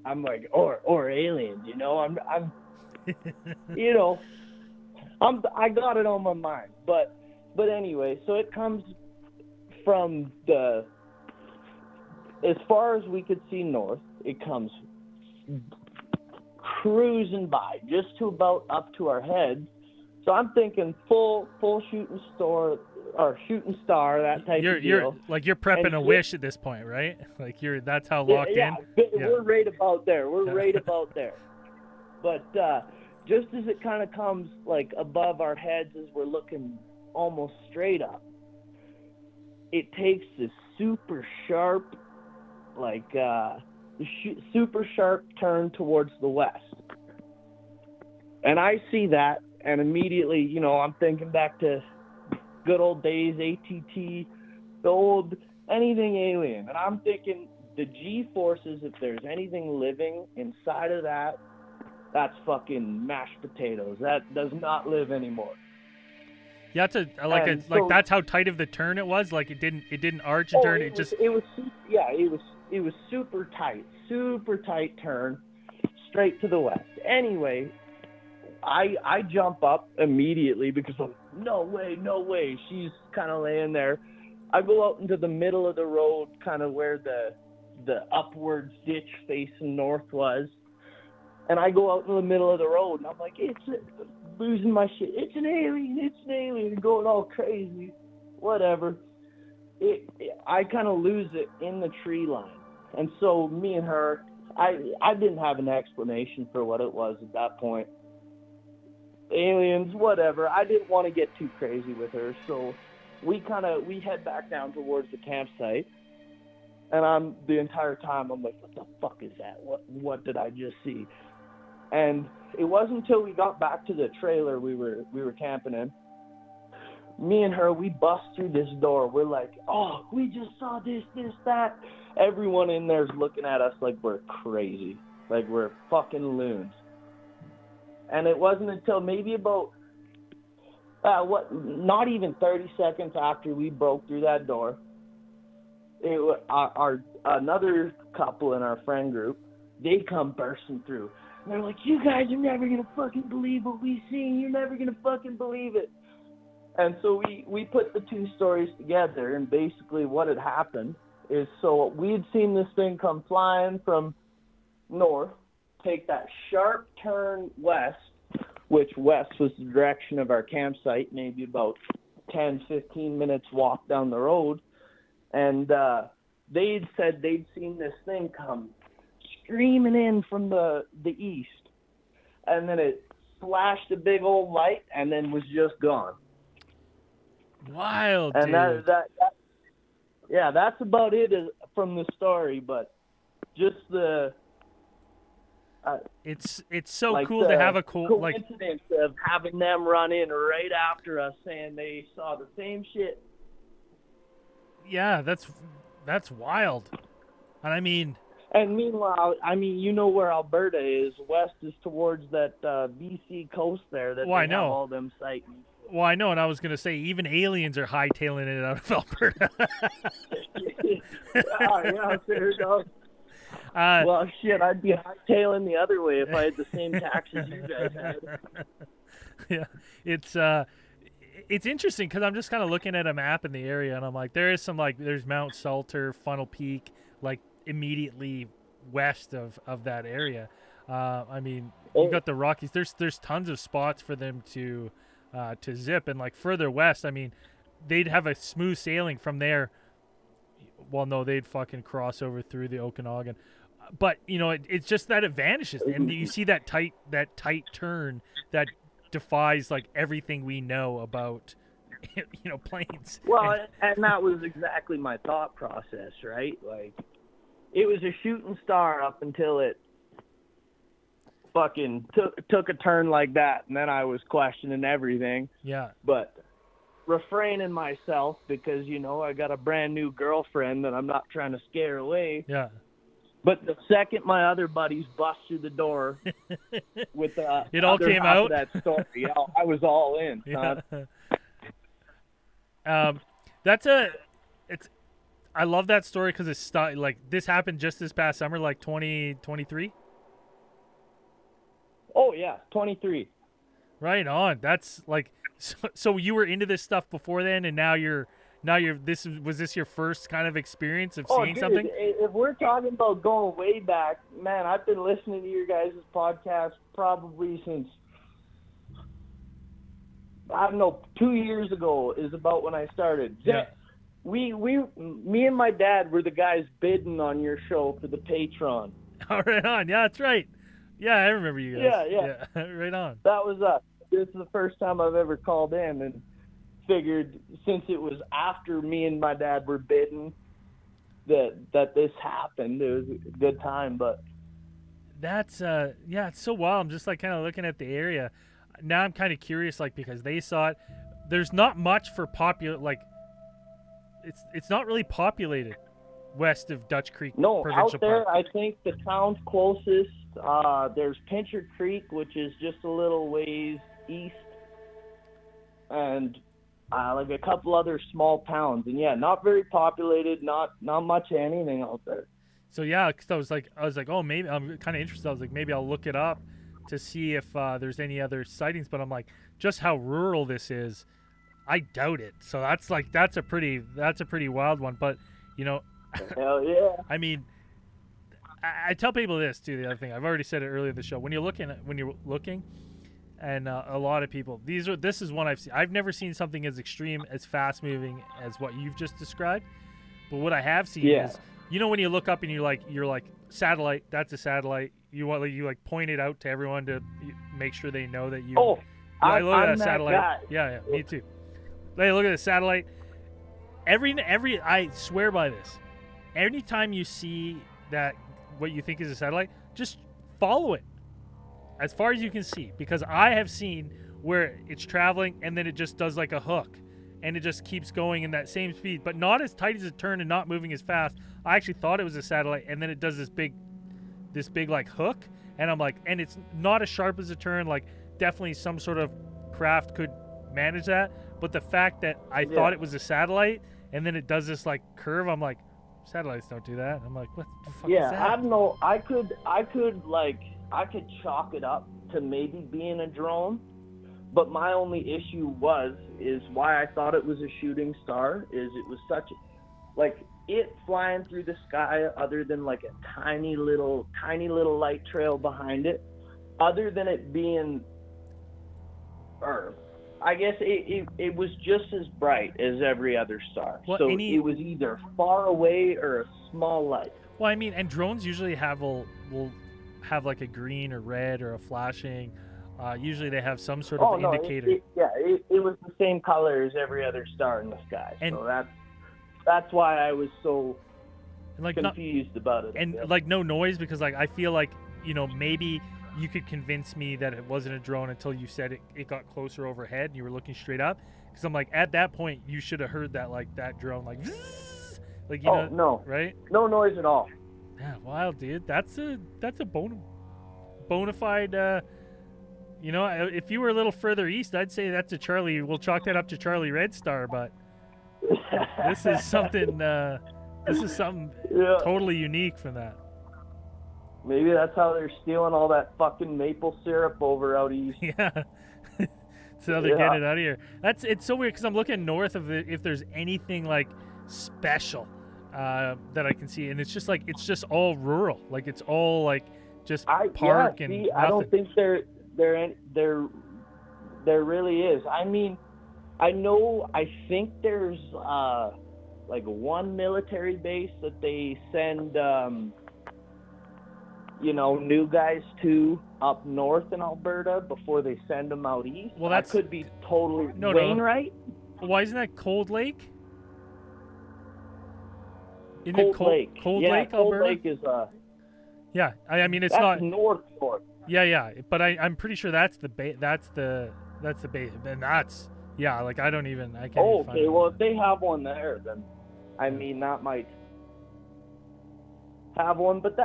I'm like, or aliens, you know, I'm you know, I got it on my mind. But anyway, so it comes from as far as we could see north, it comes cruising by just to about up to our heads. So I'm thinking full shooting star, that type of deal. You're prepping a wish at this point, right? Like that's how locked in. Yeah, we're right about there. But just as it kind of comes like above our heads as we're looking almost straight up, it takes this super sharp turn towards the west. And I see that, and immediately, you know, I'm thinking back to good old days, ATT, the old anything alien. And I'm thinking the G-forces, if there's anything living inside of that, that's fucking mashed potatoes. That does not live anymore. Yeah, that's how tight of the turn it was. Like it didn't arch and turn. It was super tight turn, straight to the west. Anyway, I jump up immediately because I'm no way. She's kind of laying there. I go out into the middle of the road, kind of where the upwards ditch facing north was. And I go out in the middle of the road, and I'm like, losing my shit. It's an alien, going all crazy. whatever. I kind of lose it in the tree line. And so me and her, I didn't have an explanation for what it was at that point. Aliens, whatever. I didn't want to get too crazy with her, so we head back down towards the campsite. And the entire time I'm like, what the fuck is that? What did I just see? And it wasn't until we got back to the trailer we were camping in. Me and her, we bust through this door. We're like, oh, we just saw this, that. Everyone in there's looking at us like we're crazy, like we're fucking loons. And it wasn't until maybe about not even 30 seconds after we broke through that door, our another couple in our friend group, they come bursting through. And they're like, you guys are never gonna fucking believe what we seen. You're never gonna fucking believe it. And so we put the two stories together, and basically what had happened is, so we had seen this thing come flying from north, take that sharp turn west, which west was the direction of our campsite, maybe about 10, 15 minutes walk down the road. And they'd said they'd seen this thing come screaming in from the east. And then it flashed a big old light and then was just gone. Wild, and dude. That's about it from the story, but just the it's so like cool to have a coincidence of having them run in right after us saying they saw the same shit. Yeah, that's wild. And I mean, and meanwhile, you know where Alberta is. West is towards that BC coast there that I have know all them sightings. Well, I know, and I was going to say, even aliens are hightailing it out of Alberta. yeah, fair enough. Well, shit, I'd be hightailing the other way if I had the same taxes you guys had. Yeah, it's interesting because I'm just kind of looking at a map in the area, and I'm like, there's Mount Salter, Funnel Peak, like immediately west of that area. I mean, you got the Rockies. There's tons of spots for them to zip, and like further west, I mean, they'd have a smooth sailing from there. Well, no, they'd fucking cross over through the Okanagan, but you know, it's just that it vanishes, and you see that tight turn that defies like everything we know about, you know, planes. Well, and that was exactly my thought process, right? Like, it was a shooting star up until it fucking took a turn like that, and then I was questioning everything. Yeah. But refraining myself because, you know, I got a brand new girlfriend that I'm not trying to scare away. Yeah. But the second my other buddies bust through the door with it all came out. That story, I was all in. Yeah. I love that story because it's like this happened just this past summer, like 2023. Oh yeah, 23. Right on. That's like, so you were into this stuff before then, and now you're was this your first kind of experience of seeing something? If we're talking about going way back, man, I've been listening to your guys' podcast probably since, I don't know, 2 years ago is about when I started. Yeah. Me and my dad were the guys bidding on your show for the Patreon. Oh, right on. Yeah, that's right. Yeah, I remember you guys. Yeah. Right on. That was us. This is the first time I've ever called in, and figured since it was after me and my dad were bidding that this happened. It was a good time, but that's it's so wild. I'm just like kind of looking at the area now. I'm kind of curious, like, because they saw it. There's not much for it's not really populated west of Dutch Creek. No, Provincial out there, Park. I think the town's closest. There's Pincher Creek, which is just a little ways east, and like a couple other small towns, and yeah, not very populated, not much anything out there. So yeah, cause I was like, oh, maybe I'm kind of interested. I was like, maybe I'll look it up to see if there's any other sightings. But I'm like, just how rural this is, I doubt it. So that's a pretty wild one. But you know, hell yeah. I mean, I tell people this too. The other thing, I've already said it earlier in the show. When you're looking, and a lot of people. This is one I've seen. I've never seen something as extreme, as fast moving as what you've just described. But what I have seen is, you know, when you look up and you're like satellite. That's a satellite. You point it out to everyone to make sure they know that you. Oh, I look at I'm a that satellite. guy. Yeah, me too. Hey, look at the satellite. I swear by this. Anytime you see that what you think is a satellite, just follow it as far as you can see, because I have seen where it's traveling and then it just does like a hook and it just keeps going in that same speed, but not as tight as a turn and not moving as fast. I actually thought it was a satellite, and then it does this big like hook, and I'm like, and it's not as sharp as a turn. Like, definitely some sort of craft could manage that, but the fact that I thought it was a satellite and then it does this like curve, I'm like, satellites don't do that. I'm like, what the fuck is that? I don't know. I could chalk it up to maybe being a drone, but my only issue is why I thought it was a shooting star is it was such like it flying through the sky, other than like a tiny little light trail behind it, other than it being, or I guess it was just as bright as every other star. Well, so it was either far away or a small light. Well, I mean, and drones usually will have like a green or red or a flashing. Usually they have some sort of indicator. It was the same color as every other star in the sky. And so that's why I was so confused about it. And like no noise, because like I feel like, you know, maybe you could convince me that it wasn't a drone until you said it got closer overhead and you were looking straight up. Because I'm like, at that point, you should have heard that, like that drone, like, like, you know, no, right? No noise at all. Yeah, wild, dude. That's a bona fide. You know, if you were a little further east, I'd say that's a Charlie. We'll chalk that up to Charlie Red Star, but this is something. This is something totally unique from that. Maybe that's how they're stealing all that fucking maple syrup over out east. Yeah. So they're getting it out of here. It's so weird because I'm looking north of it if there's anything like special that I can see, and it's just all rural. Like it's all like just park and nothing. I don't think there really is. I mean, I think there's like one military base that they send new guys to up north in Alberta before they send them out east. Well, that could be totally no. Wainwright. Why isn't that Cold Lake? Cold Lake. Cold Lake, Cold Alberta? Lake is Yeah, I mean it's that's not north. Yeah, but I'm pretty sure that's the base. That's the base, and that's like I can't. Oh, okay. Well, if they have one there, then I mean that might have one, but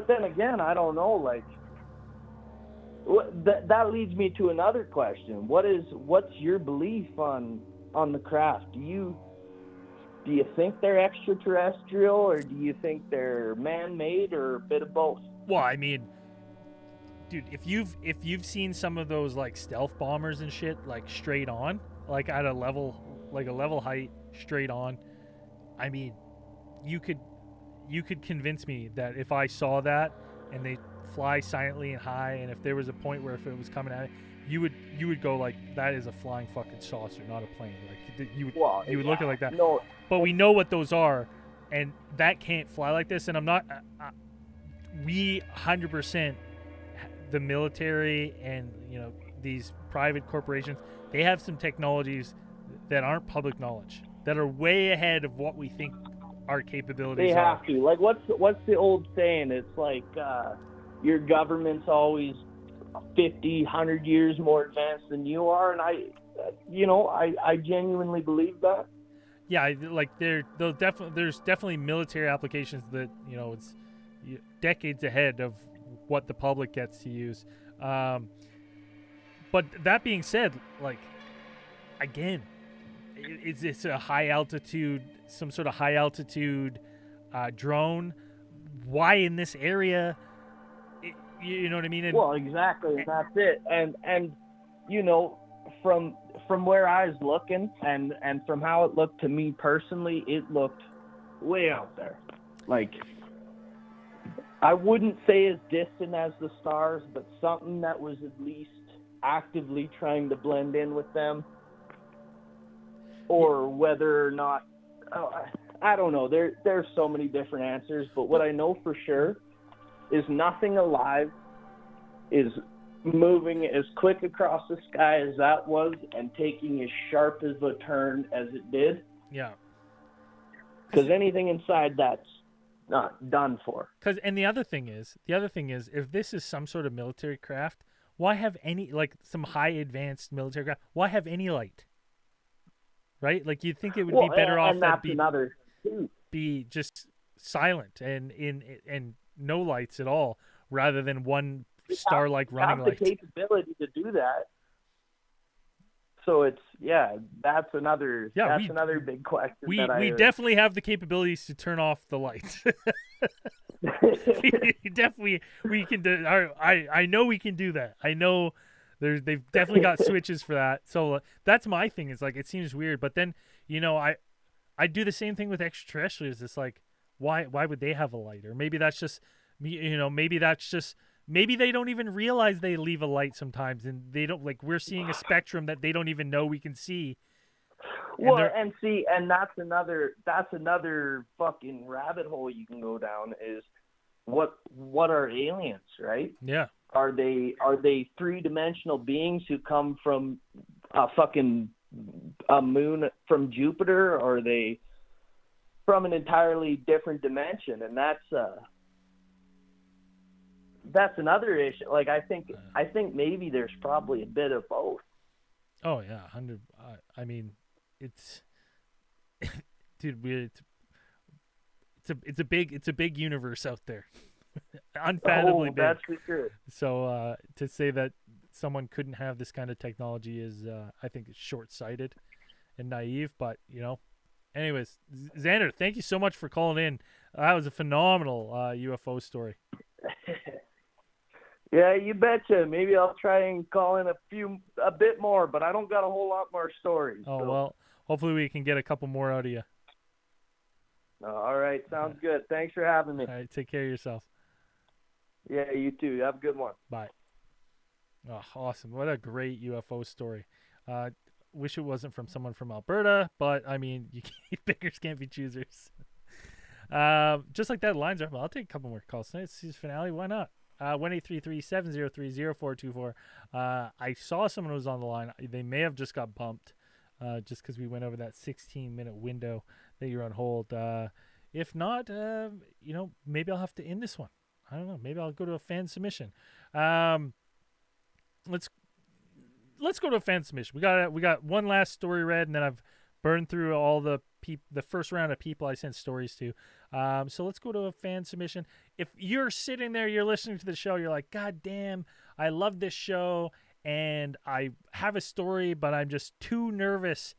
then again, I don't know. Like, that leads me to another question. What's your belief on the craft? Do you think they're extraterrestrial, or do you think they're man-made, or a bit of both? Well, I mean, dude, if you've seen some of those like stealth bombers and shit, like straight on, like at a level height, straight on, I mean, you could convince me that if I saw that and they fly silently and high, and if there was a point where if it was coming at it, you would go like, that is a flying fucking saucer, not a plane. Like you would look at it like that. No. But we know what those are, and that can't fly like this. And I'm not. We 100%, the military and these private corporations, they have some technologies that aren't public knowledge, that are way ahead of what we think our capabilities they are. have to. Like, what's the old saying? It's like your government's always 50, 100 years more advanced than you are, and I genuinely believe that. Yeah, like there's definitely military applications that it's decades ahead of what the public gets to use. But that being said, like, again, it's a high altitude, some sort of high altitude drone. Why in this area? You know what I mean? Well, exactly. That's it. And from where I was looking and from how it looked to me personally, it looked way out there. Like, I wouldn't say as distant as the stars, but something that was at least actively trying to blend in with them, or whether or not, I don't know. There's so many different answers, but what I know for sure is nothing alive is moving as quick across the sky as that was and taking as sharp as a turn as it did. Yeah. Because anything inside that's not done for. And the other thing is, if this is some sort of military craft, why have any, like some high advanced military craft, why have any light? Right? Like you'd think it would be better off that be just silent and no lights at all, rather than one star-like running light. Have the capability to do that. So that's another big question. We definitely have the capabilities to turn off the lights. we can do. I know we can do that. I know they've definitely got switches for that. So that's my thing. Is like, it seems weird, but then I do the same thing with extraterrestrials. It's like, why would they have a light? Or maybe that's just maybe they don't even realize they leave a light sometimes, and they don't, like, we're seeing a spectrum that they don't even know we can see. And that's another fucking rabbit hole you can go down, is what are aliens, right? Yeah. Are they three-dimensional beings who come from a moon from Jupiter, or are they from an entirely different dimension? And that's another issue. Like, I think maybe there's probably a bit of both. Oh yeah, 100. I mean, it's dude, it's a big universe out there, unfathomably big. That's for sure. So to say that someone couldn't have this kind of technology is, I think, it's short-sighted and naive. But anyways, Xander, thank you so much for calling in. That was a phenomenal UFO story. Yeah, you betcha. Maybe I'll try and call in a bit more, but I don't got a whole lot more stories. Oh, so. Well, hopefully we can get a couple more out of you. All right, sounds good. Thanks for having me. All right, take care of yourself. Yeah, you too. Have a good one. Bye. Oh, awesome. What a great UFO story. Wish it wasn't from someone from Alberta, but, I mean, beggars can't be choosers. Just like that, lines are up. I'll take a couple more calls tonight. It's season finale. Why not? 1-833-703-0424. I saw someone was on the line. They may have just got bumped just because we went over that 16-minute window that you're on hold. If not, maybe I'll have to end this one. I don't know. Maybe I'll go to a fan submission. Let's go to a fan submission. We got one last story read, and then I've burned through all the first round of people I sent stories to. So let's go to a fan submission. If you're sitting there, you're listening to the show, you're like, God damn, I love this show, and I have a story, but I'm just too nervous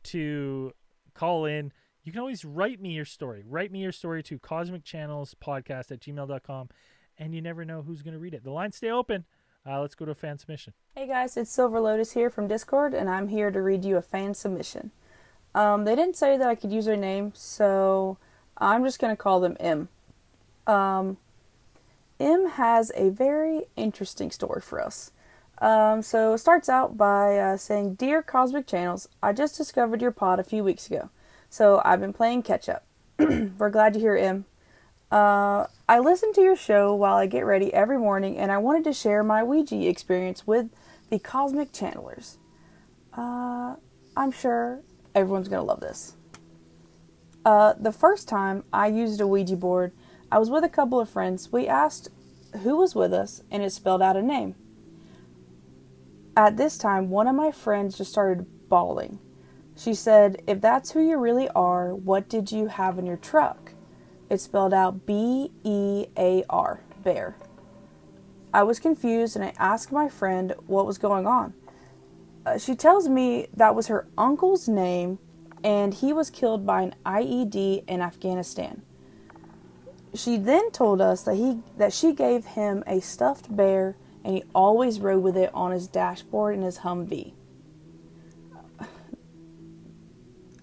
to call in. You can always write me your story. Write me your story to CosmicChannelsPodcast@gmail.com, and you never know who's going to read it. The lines stay open. Let's go to a fan submission. Hey guys, it's Silver Lotus here from Discord, and I'm here to read you a fan submission. They didn't say that I could use their name, so I'm just going to call them M. M has a very interesting story for us. So it starts out by saying, Dear Cosmic Channels, I just discovered your pod a few weeks ago, so I've been playing catch up. We're glad to hear M. I listen to your show while I get ready every morning, and I wanted to share my Ouija experience with the Cosmic Channelers. I'm sure everyone's going to love this. The first time I used a Ouija board, I was with a couple of friends. We asked who was with us, and it spelled out a name. At this time, one of my friends just started bawling. She said, if that's who you really are, what did you have in your truck? It spelled out B-E-A-R, bear. I was confused, and I asked my friend what was going on. She tells me that was her uncle's name, and he was killed by an IED in Afghanistan. She then told us that she gave him a stuffed bear, and he always rode with it on his dashboard in his Humvee.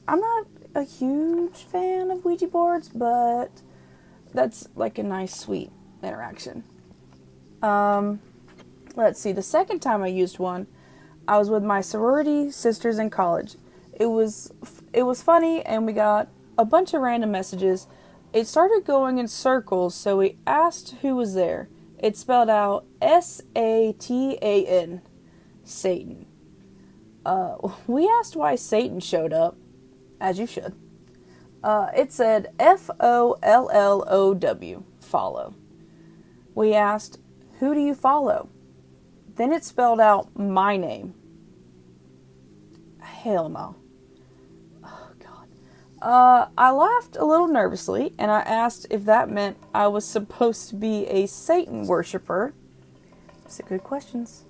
I'm not a huge fan of Ouija boards, but that's like a nice, sweet interaction. Let's see, the second time I used one, I was with my sorority sisters in college. It was funny, and we got a bunch of random messages. It started going in circles, so we asked who was there. It spelled out Satan, Satan. We asked why Satan showed up, as you should. It said FOLLOW, follow. We asked, who do you follow? Then it spelled out my name. Hell no. Oh, God. I laughed a little nervously, and I asked if that meant I was supposed to be a Satan worshiper. Those are good questions.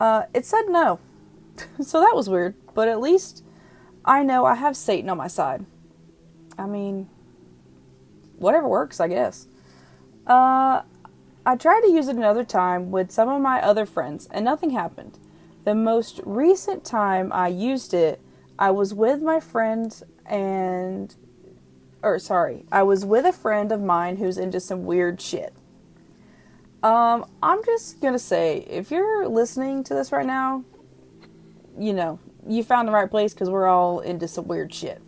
It said no. So that was weird, but at least I know I have Satan on my side. I mean, whatever works, I guess. I tried to use it another time with some of my other friends, and nothing happened. The most recent time I used it, I was with my friend I was with a friend of mine who's into some weird shit. I'm just gonna say, if you're listening to this right now, you know, you found the right place, because we're all into some weird shit.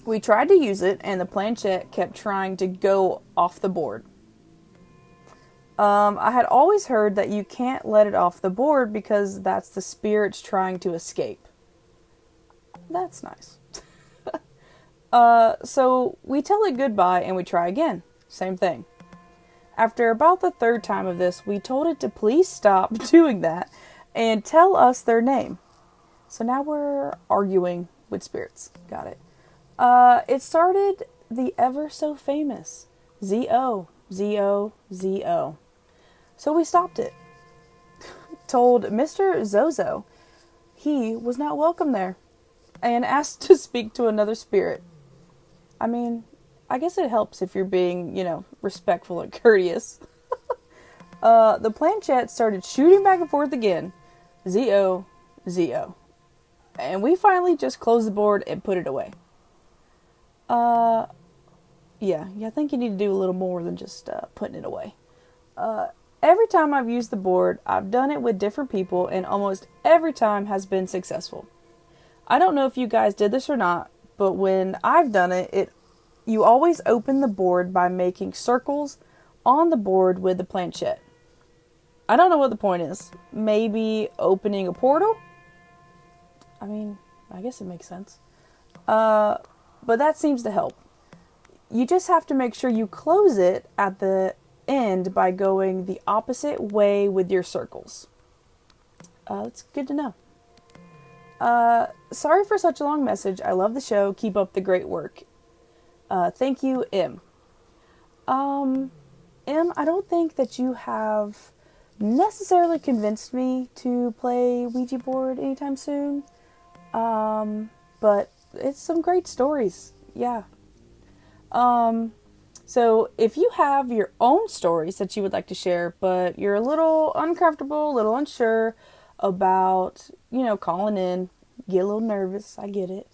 We tried to use it, and the planchette kept trying to go off the board. I had always heard that you can't let it off the board because that's the spirits trying to escape. That's nice. So we tell it goodbye and we try again. Same thing. After about the third time of this, we told it to please stop doing that and tell us their name. So now we're arguing with spirits. Got it. It started the ever so famous Z-O, Z-O, Z-O. So we stopped it. Told Mr. Zozo he was not welcome there and asked to speak to another spirit. I mean, I guess it helps if you're being, respectful and courteous. The planchette started shooting back and forth again. Z-O, Z-O. And we finally just closed the board and put it away. Yeah, I think you need to do a little more than just putting it away. Every time I've used the board, I've done it with different people, and almost every time has been successful. I don't know if you guys did this or not, but when I've done it, you always open the board by making circles on the board with the planchette. I don't know what the point is. Maybe opening a portal? I mean, I guess it makes sense. But that seems to help. You just have to make sure you close it at the end by going the opposite way with your circles. It's good to know. Sorry for such a long message. I love the show. Keep up the great work. Thank you, M. M, I don't think that you have necessarily convinced me to play Ouija board anytime soon. But it's some great stories. Yeah. So if you have your own stories that you would like to share, but you're a little uncomfortable, a little unsure about, calling in, get a little nervous, I get it.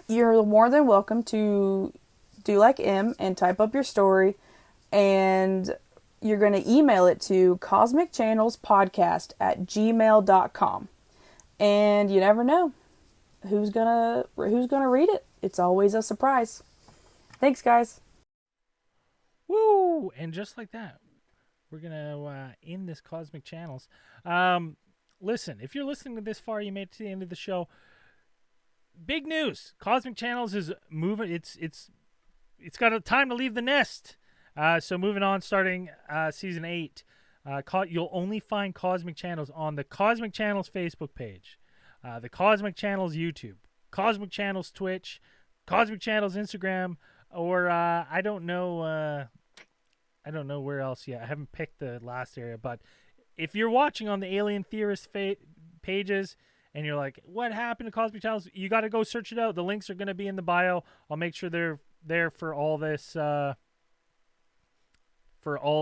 You're more than welcome to do like M and type up your story, and you're going to email it to CosmicChannelsPodcast@gmail.com. And you never know who's gonna read it. It's always a surprise. Thanks, guys. Woo! And just like that, we're gonna end this Cosmic Channels. Listen, if you're listening to this far, you made it to the end of the show. Big news! Cosmic Channels is moving. It's got a time to leave the nest. So moving on, starting season 8. You'll only find Cosmic Channels on the Cosmic Channels Facebook page, the Cosmic Channels YouTube, Cosmic Channels Twitch, Cosmic Channels Instagram, or I don't know where else yet. I haven't picked the last area, but if you're watching on the Alien Theorist pages and you're like, what happened to Cosmic Channels? You got to go search it out. The links are going to be in the bio. I'll make sure they're there for all this, for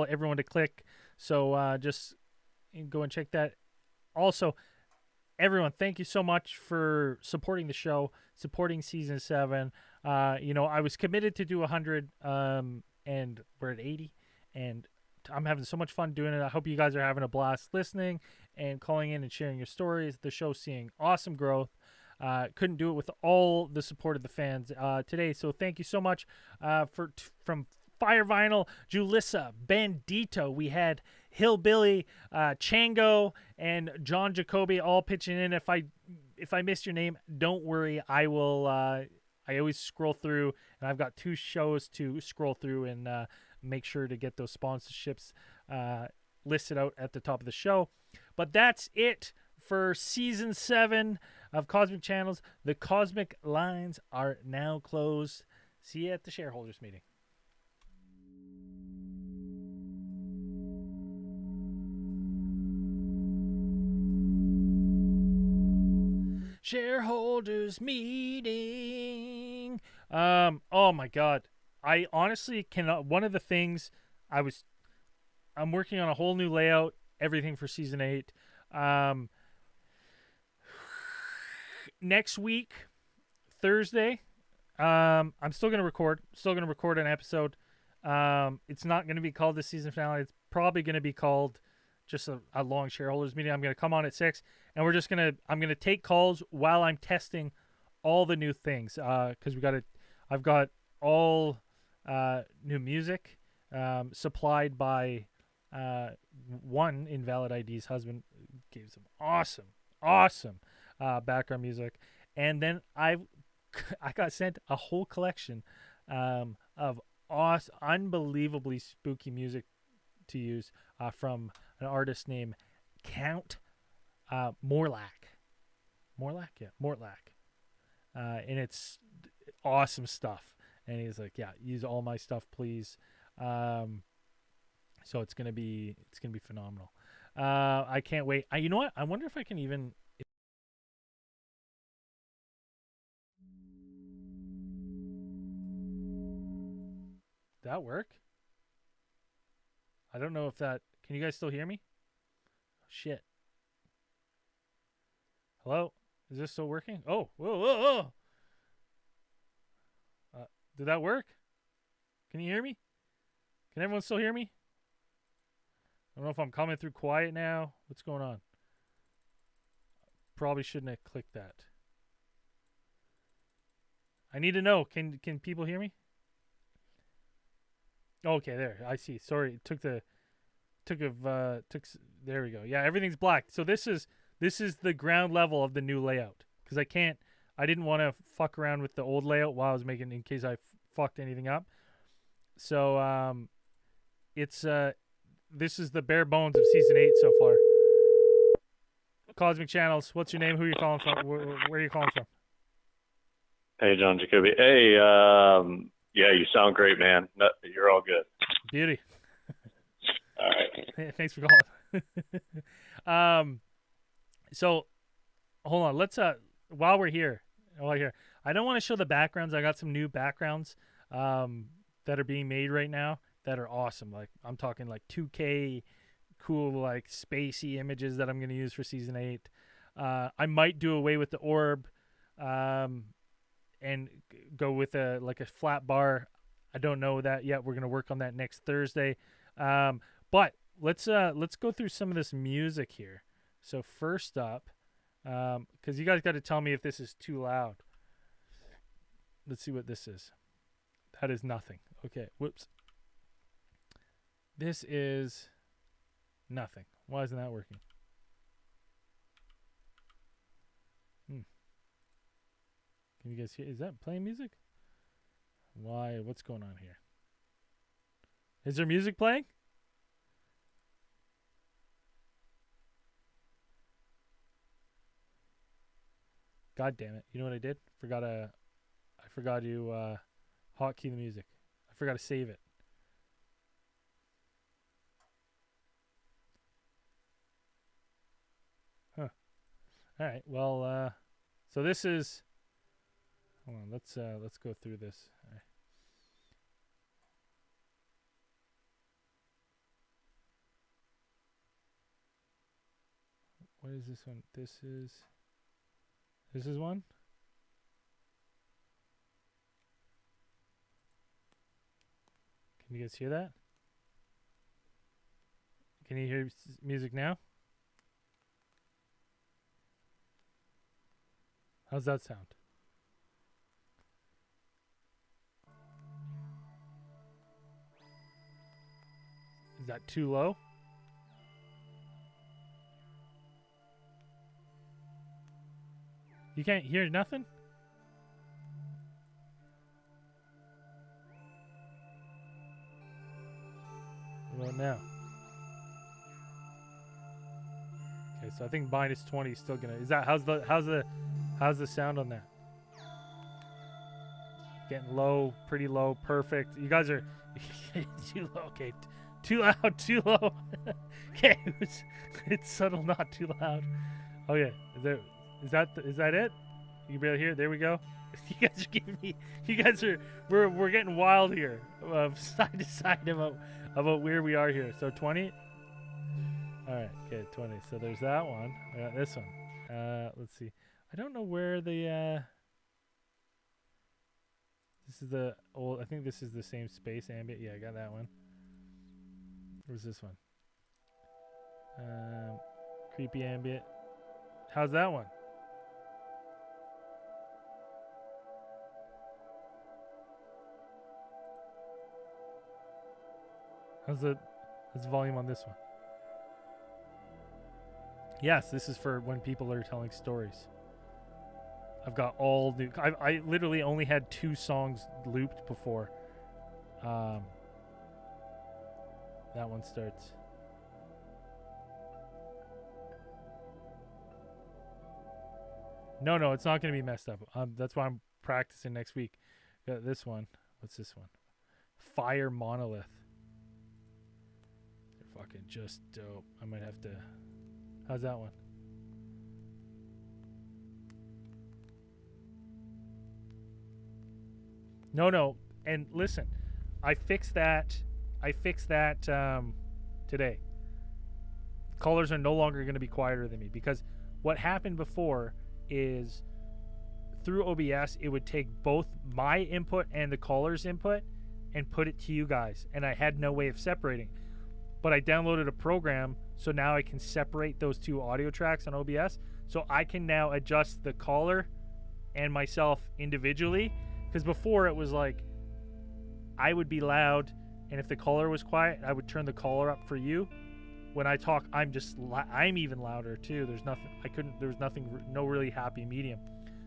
everyone to click. So just go and check that. Also, everyone, thank you so much for supporting the show, supporting season 7. I was committed to do 100, and we're at 80. And I'm having so much fun doing it. I hope you guys are having a blast listening and calling in and sharing your stories. The show's seeing awesome growth. Couldn't do it with all the support of the fans today. So thank you so much from Fire Vinyl, Julissa, Bandito. We had Hillbilly, Chango, and John Jacoby all pitching in. If I missed your name, don't worry. I will. I always scroll through, and I've got 2 shows to scroll through and make sure to get those sponsorships listed out at the top of the show. But that's it for Season 7 of Cosmic Channels. The Cosmic lines are now closed. See you at the shareholders meeting. Shareholders meeting. Oh my God. I honestly cannot. One of the things I'm working on a whole new layout, everything for Season 8. Next week, Thursday, I'm still going to record an episode. It's not going to be called the season finale. It's probably going to be called just a long shareholders meeting. I'm going to come on at 6, and I'm going to take calls while I'm testing all the new things. Cause I've got all, new music, supplied by, one Invalid ID's husband gave some awesome background music, and then I got sent a whole collection of unbelievably spooky music to use from an artist named Count Morlack, and it's awesome stuff. And he's like, "Yeah, use all my stuff, please." So it's gonna be phenomenal. I can't wait. You know what? I wonder if I can even. Did that work? I don't know if that. Can you guys still hear me? Shit. Hello? Is this still working? Oh, whoa. Did that work? Can you hear me? Can everyone still hear me? I don't know if I'm coming through quiet now. What's going on? Probably shouldn't have clicked that. I need to know. Can people hear me? Okay, there. I see. Sorry, there we go. Yeah, everything's black. So this is the ground level of the new layout, because I didn't want to fuck around with the old layout while I was making, in case I fucked anything up. So this is the bare bones of Season 8 so far. Cosmic Channels, what's your name? Who are you calling from? Where are you calling from? Hey, John Jacoby. Hey, yeah, you sound great, man. No, you're all good. Beauty. All right. Thanks for calling. So hold on. Let's while we're here, I don't want to show the backgrounds. I got some new backgrounds that are being made right now that are awesome. Like, I'm talking like 2K cool, like spacey images that I'm going to use for Season 8. I might do away with the orb and go with a flat bar. I don't know that yet. We're going to work on that next Thursday. But let's go through some of this music here. So first up, because you guys got to tell me if this is too loud. Let's see what this is. That is nothing. Okay, whoops. This is nothing. Why isn't that working? Can you guys hear? Is that playing music? Why? What's going on here? Is there music playing? God damn it. You know what I did? I forgot to hotkey the music. I forgot to save it. Huh. All right. Well, so this is. Hold on. Let's go through this. All right. What is this one? This is one. Can you guys hear that? Can you hear music now? How's that sound? Is that too low? You can't hear nothing? What about now? Okay, so I think minus 20 is still gonna. Is that how's the sound on that? Getting low, pretty low, perfect. You guys are too low. Okay, too loud, too low. Okay, it's subtle, not too loud. Okay, is that it? You can barely hear it. There we go. You guys are giving me. You guys are. We're getting wild here, side to side about where we are here. So 20. All right. Okay, 20. So there's that one. I got this one. Let's see. I don't know where the. This is the old. I think this is the same space ambient. Yeah, I got that one. Where's this one? Creepy ambient. How's that one? How's the volume on this one? Yes, this is for when people are telling stories. I've got all new. I literally only had 2 songs looped before. That one starts. No, it's not going to be messed up. That's why I'm practicing next week. Got this one. What's this one? Fire Monolith. They're fucking just dope. I might have to. How's that one? No. And listen, I fixed that today. Callers are no longer going to be quieter than me, because what happened before is through OBS, it would take both my input and the caller's input and put it to you guys. And I had no way of separating. But I downloaded a program, so now I can separate those 2 audio tracks on OBS. So I can now adjust the caller and myself individually. Because before it was like, I would be loud, and if the caller was quiet, I would turn the caller up for you. When I talk, I'm even louder too. There was nothing, no really happy medium.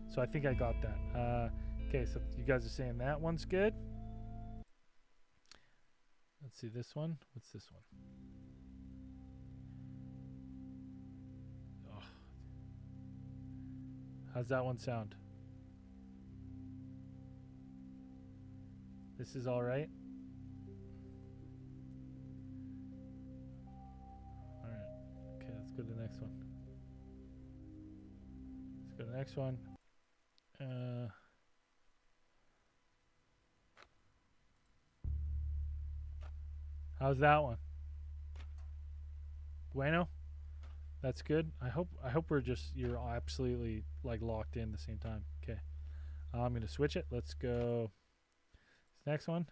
So I think I got that. Okay, so you guys are saying that one's good. Let's see this one. What's this one? Oh. How's that one sound? This is all right. All right. Okay, let's go to the next one. Let's go to the next one. How's that one? Bueno? That's good. I hope you're absolutely like locked in at the same time. Okay. I'm gonna switch it. Let's go. This next one.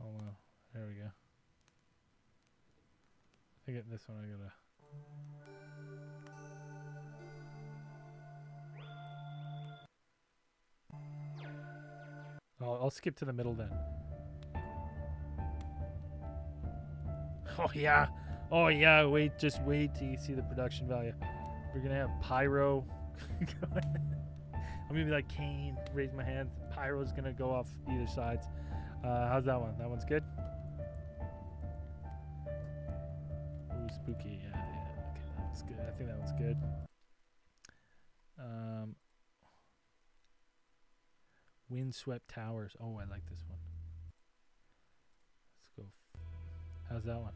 Oh no. There we go. I think this one I gotta. I'll skip to the middle then. Oh yeah. Just wait till you see the production value. We're gonna have pyro going. I'm gonna be like Kane, raise my hand. Pyro's gonna go off either sides. How's that one? That one's good? Ooh, spooky. Yeah. Okay, that one's good. I think that one's good. Windswept Towers. Oh, I like this one. Let's go. How's that one?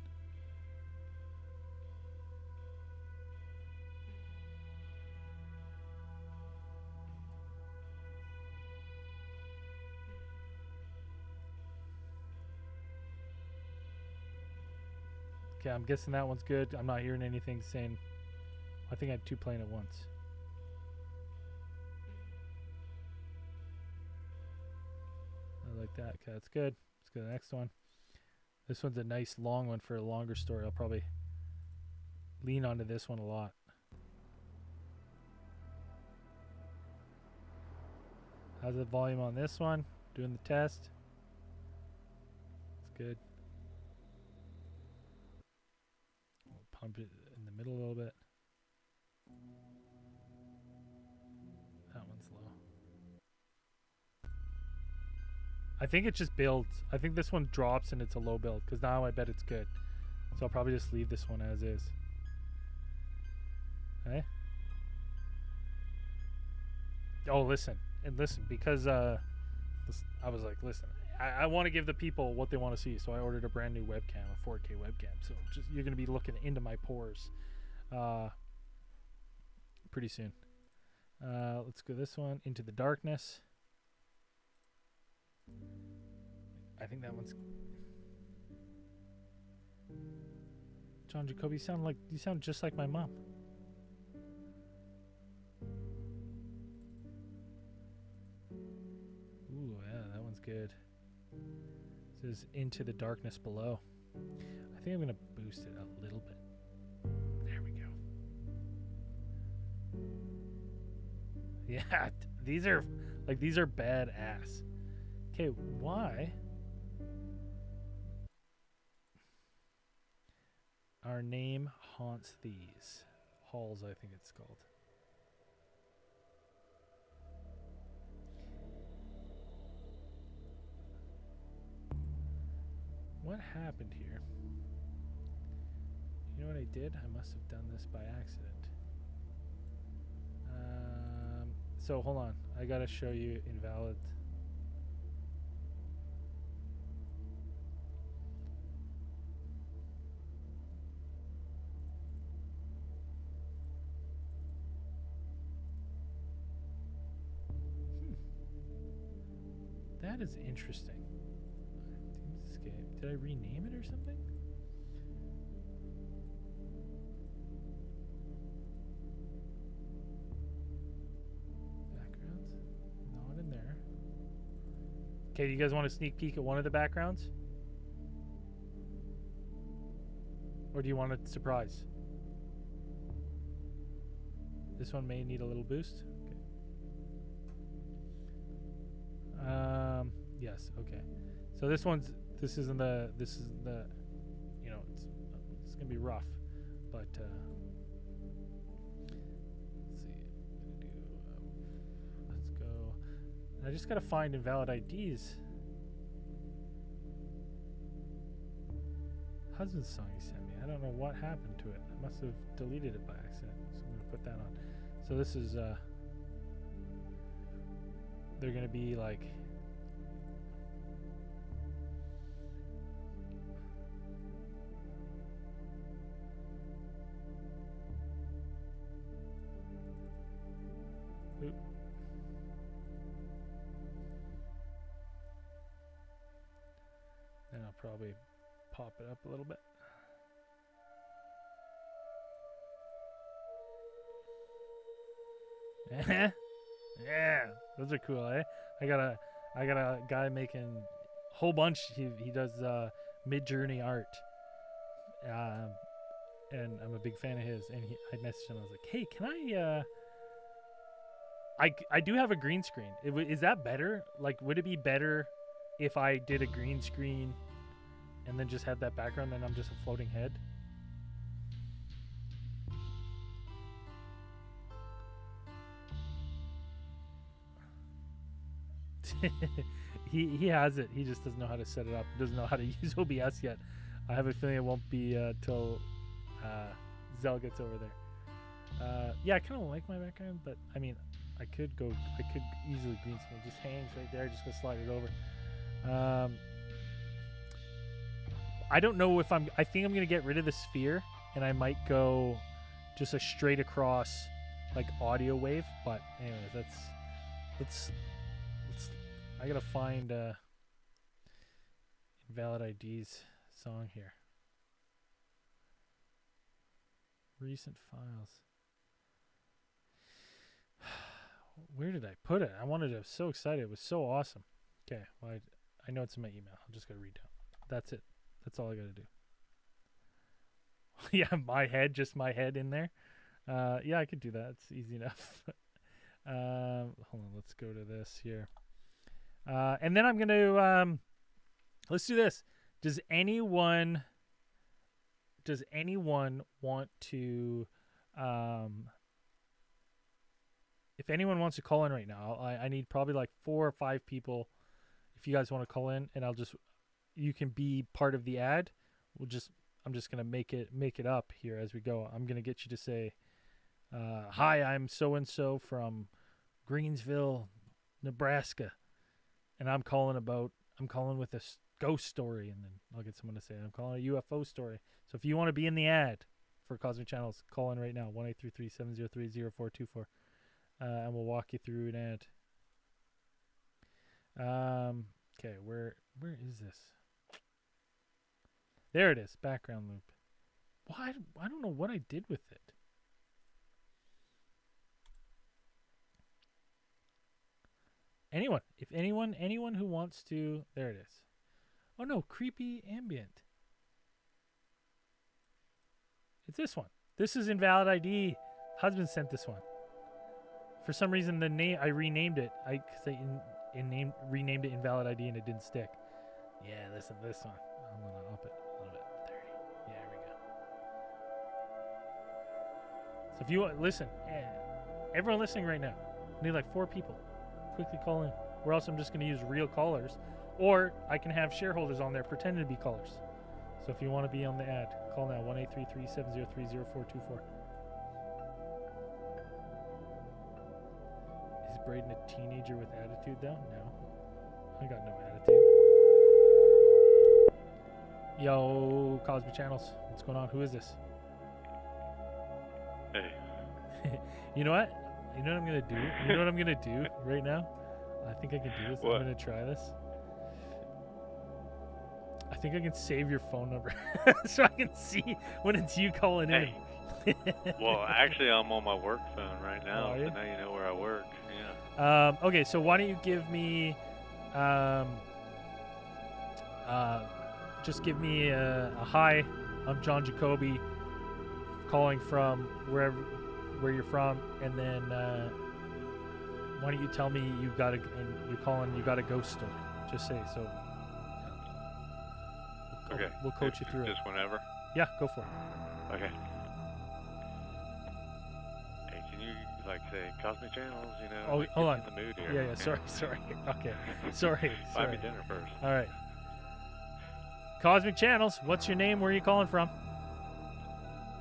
Okay, I'm guessing that one's good. I'm not hearing anything saying. I think I had 2 playing at once. that. Okay, that's good. Let's go to the next one. This one's a nice long one for a longer story. I'll probably lean onto this one a lot. How's the volume on this one? Doing the test. It's good. We'll pump it in the middle a little bit. That one's low. I think it just builds. I think this one drops and it's a low build because now I bet it's good. So I'll probably just leave this one as is. Okay. Oh, listen. And listen, because I was like, listen, I want to give the people what they want to see. So I ordered a brand new webcam, a 4K webcam. So just you're going to be looking into my pores pretty soon. Let's go this one, Into the Darkness. I think that one's... John Jacoby, you sound just like my mom. Ooh, yeah, that one's good. This is Into the Darkness Below. I think I'm gonna boost it a little bit. There we go. Yeah, these are badass. Okay, why? Our name haunts these halls, I think it's called. What happened here? You know what I did? I must have done this by accident. So hold on. I gotta show you invalid. That is interesting. Escape. Did I rename it or something? Backgrounds? Not in there. Okay, do you guys want a sneak peek at one of the backgrounds? Or do you want a surprise? This one may need a little boost. Yes, okay. So this is the, you know, it's gonna be rough, but let's see. Let's go. I just gotta find invalid IDs. Husband's song he sent me. I don't know what happened to it. I must have deleted it by accident. So I'm gonna put that on. So this is they're gonna be like then I'll probably pop it up a little bit. Yeah, those are cool, eh? I got a guy making a whole bunch. He does mid-journey art, and I'm a big fan of his. And I messaged him. I was like, hey, can I do have a green screen. Is that better? Like, would it be better if I did a green screen and then just had that background, then I'm just a floating head? he has it. He just doesn't know how to set it up. Doesn't know how to use OBS yet. I have a feeling it won't be till Zell gets over there. Yeah, I kind of like my background, but I mean, I could easily green screen. It just hangs right there. Just gonna slide it over. I don't know if I think I'm gonna get rid of the sphere, and I might go just a straight across like audio wave. But anyways, let's I gotta find invalid IDs song here. Recent files. Where did I put it? I was so excited. It was so awesome. Okay, well, I I know it's in my email. I'm just gonna read down. That's it. That's all I gotta do. Yeah, just my head in there. Yeah, I could do that. It's easy enough. Hold on, let's go to this here. And then I'm gonna let's do this. Does anyone want to if anyone wants to call in right now, I need probably like 4 or 5 people if you guys want to call in, and you can be part of the ad. I'm just gonna make it up here as we go. I'm gonna get you to say, hi, I'm so and so from Greensville, Nebraska, and I'm calling with a ghost story, and then I'll get someone to say I'm calling a UFO story. So if you want to be in the ad for Cosmic Channels, call in right now, 1-833-703-0424, and we'll walk you through an ad. Okay, where is this? There it is, background loop. Well, I don't know what I did with it. Anyone who wants to, there it is. Oh no, creepy ambient. It's this one. This is invalid ID. Husband sent this one. For some reason, the name I renamed it. Renamed it invalid ID and it didn't stick. Yeah, listen to this one. I'm gonna up it a little bit. 30. Yeah, here we go. So if you want, listen, everyone listening right now, I need like 4 people. Quickly call in. Or else I'm just gonna use real callers, or I can have shareholders on there pretending to be callers. So if you want to be on the ad, call now, 1-833-703-0424. Is Braden a teenager with attitude, though? No. I got no attitude. Yo, Cosmic Channels. What's going on? Who is this? Hey. You know what? You know what I'm going to do? You know what I'm going to do right now? I think I can do this. What? I'm going to try this. I think I can save your phone number so I can see when it's you calling in. Well, actually, I'm on my work phone right now, Oh, so yeah? now you know where I work. Yeah. Okay, so why don't you give me, just give me a hi. I'm John Jacoby, calling from where you're from, and then why don't you tell me you got a ghost story? Just say so. Okay. We'll coach you through it. Just whenever? Yeah, go for it. Okay. Hey, can you, say, Cosmic Channels, Oh, hold on. in the mood here? Yeah, sorry. Okay. Sorry. Buy me dinner first. All right. Cosmic Channels, what's your name? Where are you calling from?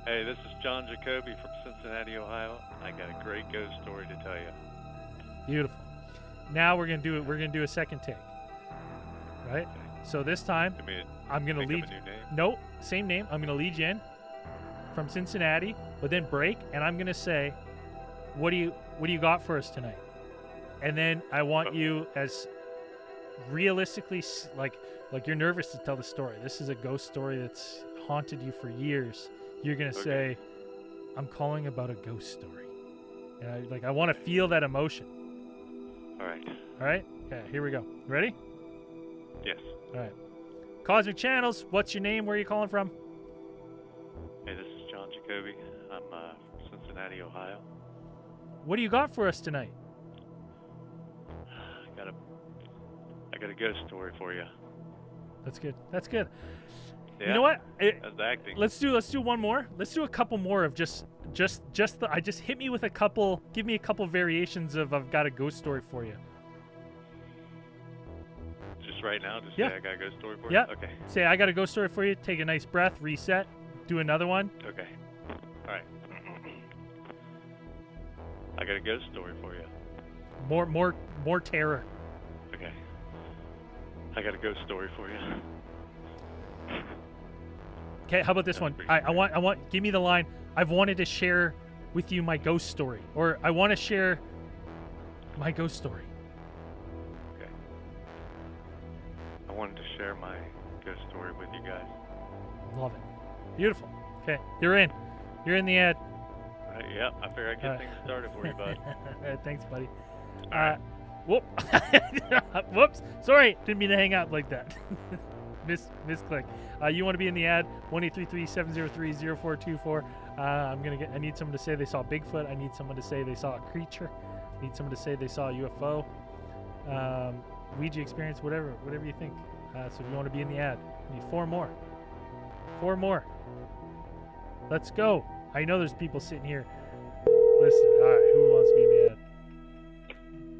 Hey, this is John Jacoby from Cincinnati, Ohio. I got a great ghost story to tell you. Beautiful. Now we're gonna do a second take. Right? Okay. So this time I'm gonna lead. Up a new name? No, same name. I'm gonna lead you in from Cincinnati, but then break, and I'm gonna say, what do you got for us tonight? And then I want you as realistically, like you're nervous to tell the story. This is a ghost story that's haunted you for years. You're gonna say, I'm calling about a ghost story, and I want to feel that emotion. All right. All right. Okay. Here we go. Ready? Yes. All right. Cosmic Channels, what's your name? Where are you calling from? Hey, this is John Jacoby. I'm from Cincinnati, Ohio. What do you got for us tonight? I got a ghost story for you. That's good. Yeah. You Yeah? know what? That's acting. Let's do one more. Let's do a couple more of just hit me with a couple. Give me a couple variations of I've got a ghost story for you. Just right now, just Yeah. say I got a ghost story for Yeah. you? Okay. Say I got a ghost story for you. Take a nice breath. Reset. Do another one. Okay. All right. I got a ghost story for you. More terror. Okay. I got a ghost story for you. Okay, how about this one? I want. Give me the line. I've wanted to share with you my ghost story, or I want to share my ghost story. Okay. I wanted to share my ghost story with you guys. Love it. Beautiful. Okay, you're in. You're in the ad. All right, yeah, I figured I'd get things started for you, bud. All right, thanks, buddy. All right. Whoop. Whoops. Sorry. Didn't mean to hang out like that. Misclick. You want to be in the ad? 1-833-703-0424. I need someone to say they saw Bigfoot. I need someone to say they saw a creature. I need someone to say they saw a UFO. Ouija experience, whatever you think. So if you want to be in the ad, I need 4 more. 4 more. Let's go. I know there's people sitting here. Listen, all right, who wants to be in the ad?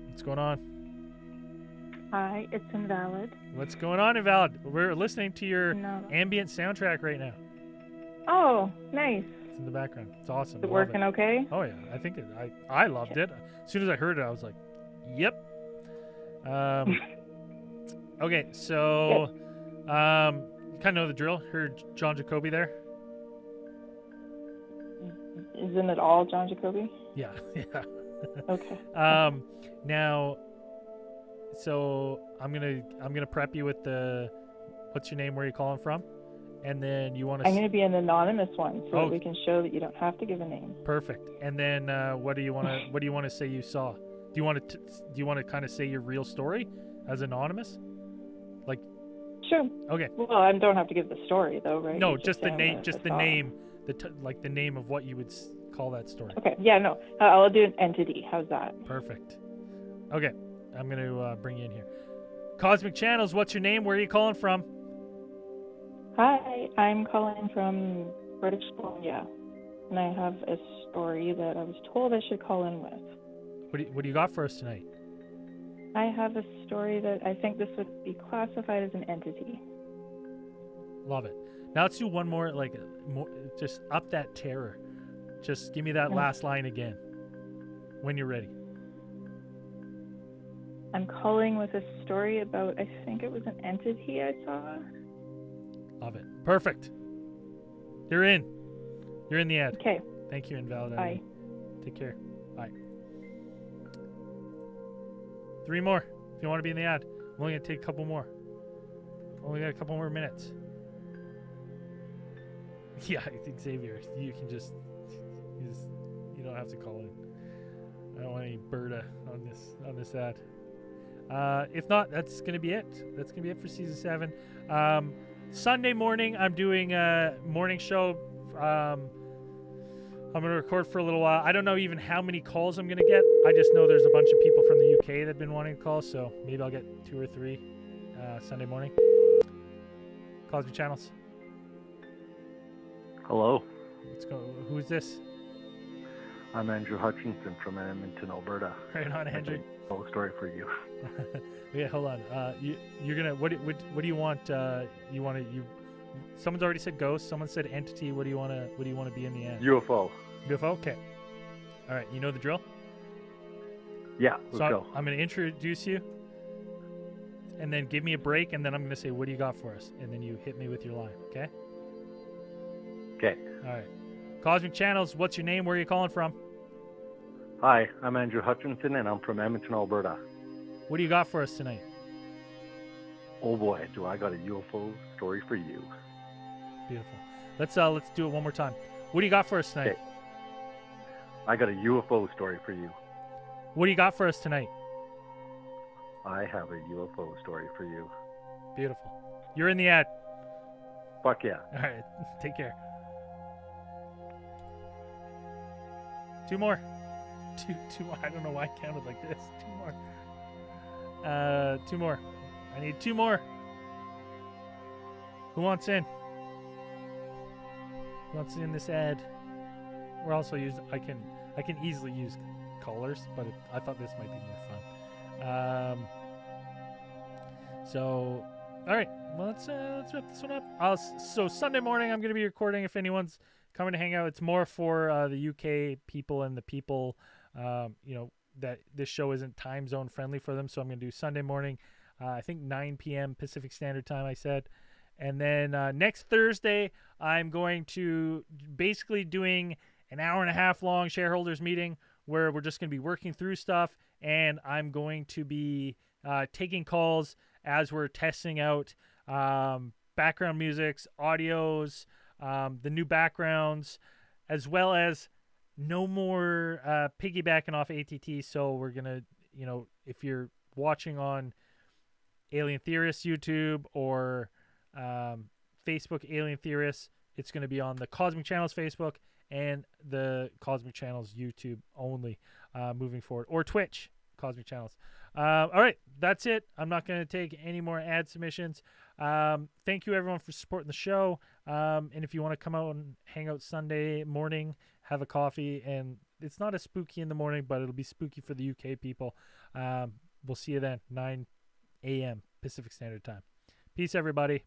What's going on? Hi, it's Invalid. What's going on, Invalid? We're listening to your ambient soundtrack right now. Oh, nice. It's in the background. It's awesome. Is it working okay? Oh yeah, I think I loved it. As soon as I heard it, I was like, "Yep." Okay, so you kind of know the drill. Heard John Jacoby there. Isn't it all John Jacoby? Yeah, yeah. Okay. Now, so I'm gonna prep you with the, what's your name? Where are you calling from? And then you want to. I'm gonna be an anonymous one, so that we can show that you don't have to give a name. Perfect. And then what do you want to say you saw? Do you want to kind of say your real story as anonymous? Like. Sure. Okay. Well, I don't have to give the story though, right? No, just the name. Just the name. Like the name of what you would call that story. Okay. Yeah. No. I'll do an entity. How's that? Perfect. Okay. I'm gonna bring you in here. Cosmic Channels. What's your name? Where are you calling from? Hi, I'm calling from British Columbia, and I have a story that I was told I should call in with. What do you got for us tonight? I have a story that I think this would be classified as an entity. Love it. Now let's do one more, just up that terror. Just give me that last line again when you're ready. I'm calling with a story about, I think it was an entity I saw. Love it. Perfect. You're in. You're in the ad. Okay. Thank you, Invalid. Bye. Take care. Bye. 3 more if you want to be in the ad. I'm only going to take a couple more. Only got a couple more minutes. Yeah, I think Xavier, you can you don't have to call in. I don't want any Berta on this ad. If not, that's going to be it. That's going to be it for season 7. Sunday morning, I'm doing a morning show. I'm going to record for a little while. I don't know even how many calls I'm going to get. I just know there's a bunch of people from the UK that have been wanting to call, so maybe I'll get 2 or 3 Sunday morning. Cosmic Channels. Hello. Who is this? I'm Andrew Hutchinson from Edmonton, Alberta. Right on, Andrew. A story for you. Yeah, hold on. You're gonna what do you want? Someone's already said ghost. Someone said entity. What do you want to be in the end? UFO. UFO. Okay. All right. You know the drill. Yeah. Let's go. I'm gonna introduce you, and then give me a break, and then I'm gonna say, "What do you got for us?" And then you hit me with your line. Okay. Okay. All right. Cosmic Channels. What's your name? Where are you calling from? Hi, I'm Andrew Hutchinson, and I'm from Edmonton, Alberta. What do you got for us tonight? Oh boy, do I got a UFO story for you. Beautiful. Let's do it one more time. What do you got for us tonight? Okay. I got a UFO story for you. What do you got for us tonight? I have a UFO story for you. Beautiful. You're in the ad. Fuck yeah. All right. Take care. 2 more. Two more. I don't know why I counted like this. 2 more. 2 more. I need 2 more. Who wants in? Who wants in this ad? We're also using. I can easily use callers, but I thought this might be more fun. So, all right. Well, let's wrap this one up. So Sunday morning, I'm going to be recording. If anyone's coming to hang out, it's more for the UK people and the people. That this show isn't time zone friendly for them, so I'm going to do Sunday morning, I think 9 p.m. Pacific Standard Time, I said. And then next Thursday, I'm going to basically doing an hour and a half long shareholders meeting where we're just going to be working through stuff, and I'm going to be taking calls as we're testing out background musics, audios, the new backgrounds, as well as no more piggybacking off ATT. So we're gonna, if you're watching on Alien Theorists YouTube or Facebook Alien Theorists, it's going to be on the Cosmic Channels Facebook and the Cosmic Channels YouTube only moving forward, or Twitch Cosmic Channels. All right, that's it. I'm not going to take any more ad submissions. Thank you everyone for supporting the show. And if you want to come out and hang out Sunday morning, have a coffee, and it's not as spooky in the morning, but it'll be spooky for the UK people. We'll see you then, 9 a.m. Pacific Standard Time. Peace, everybody.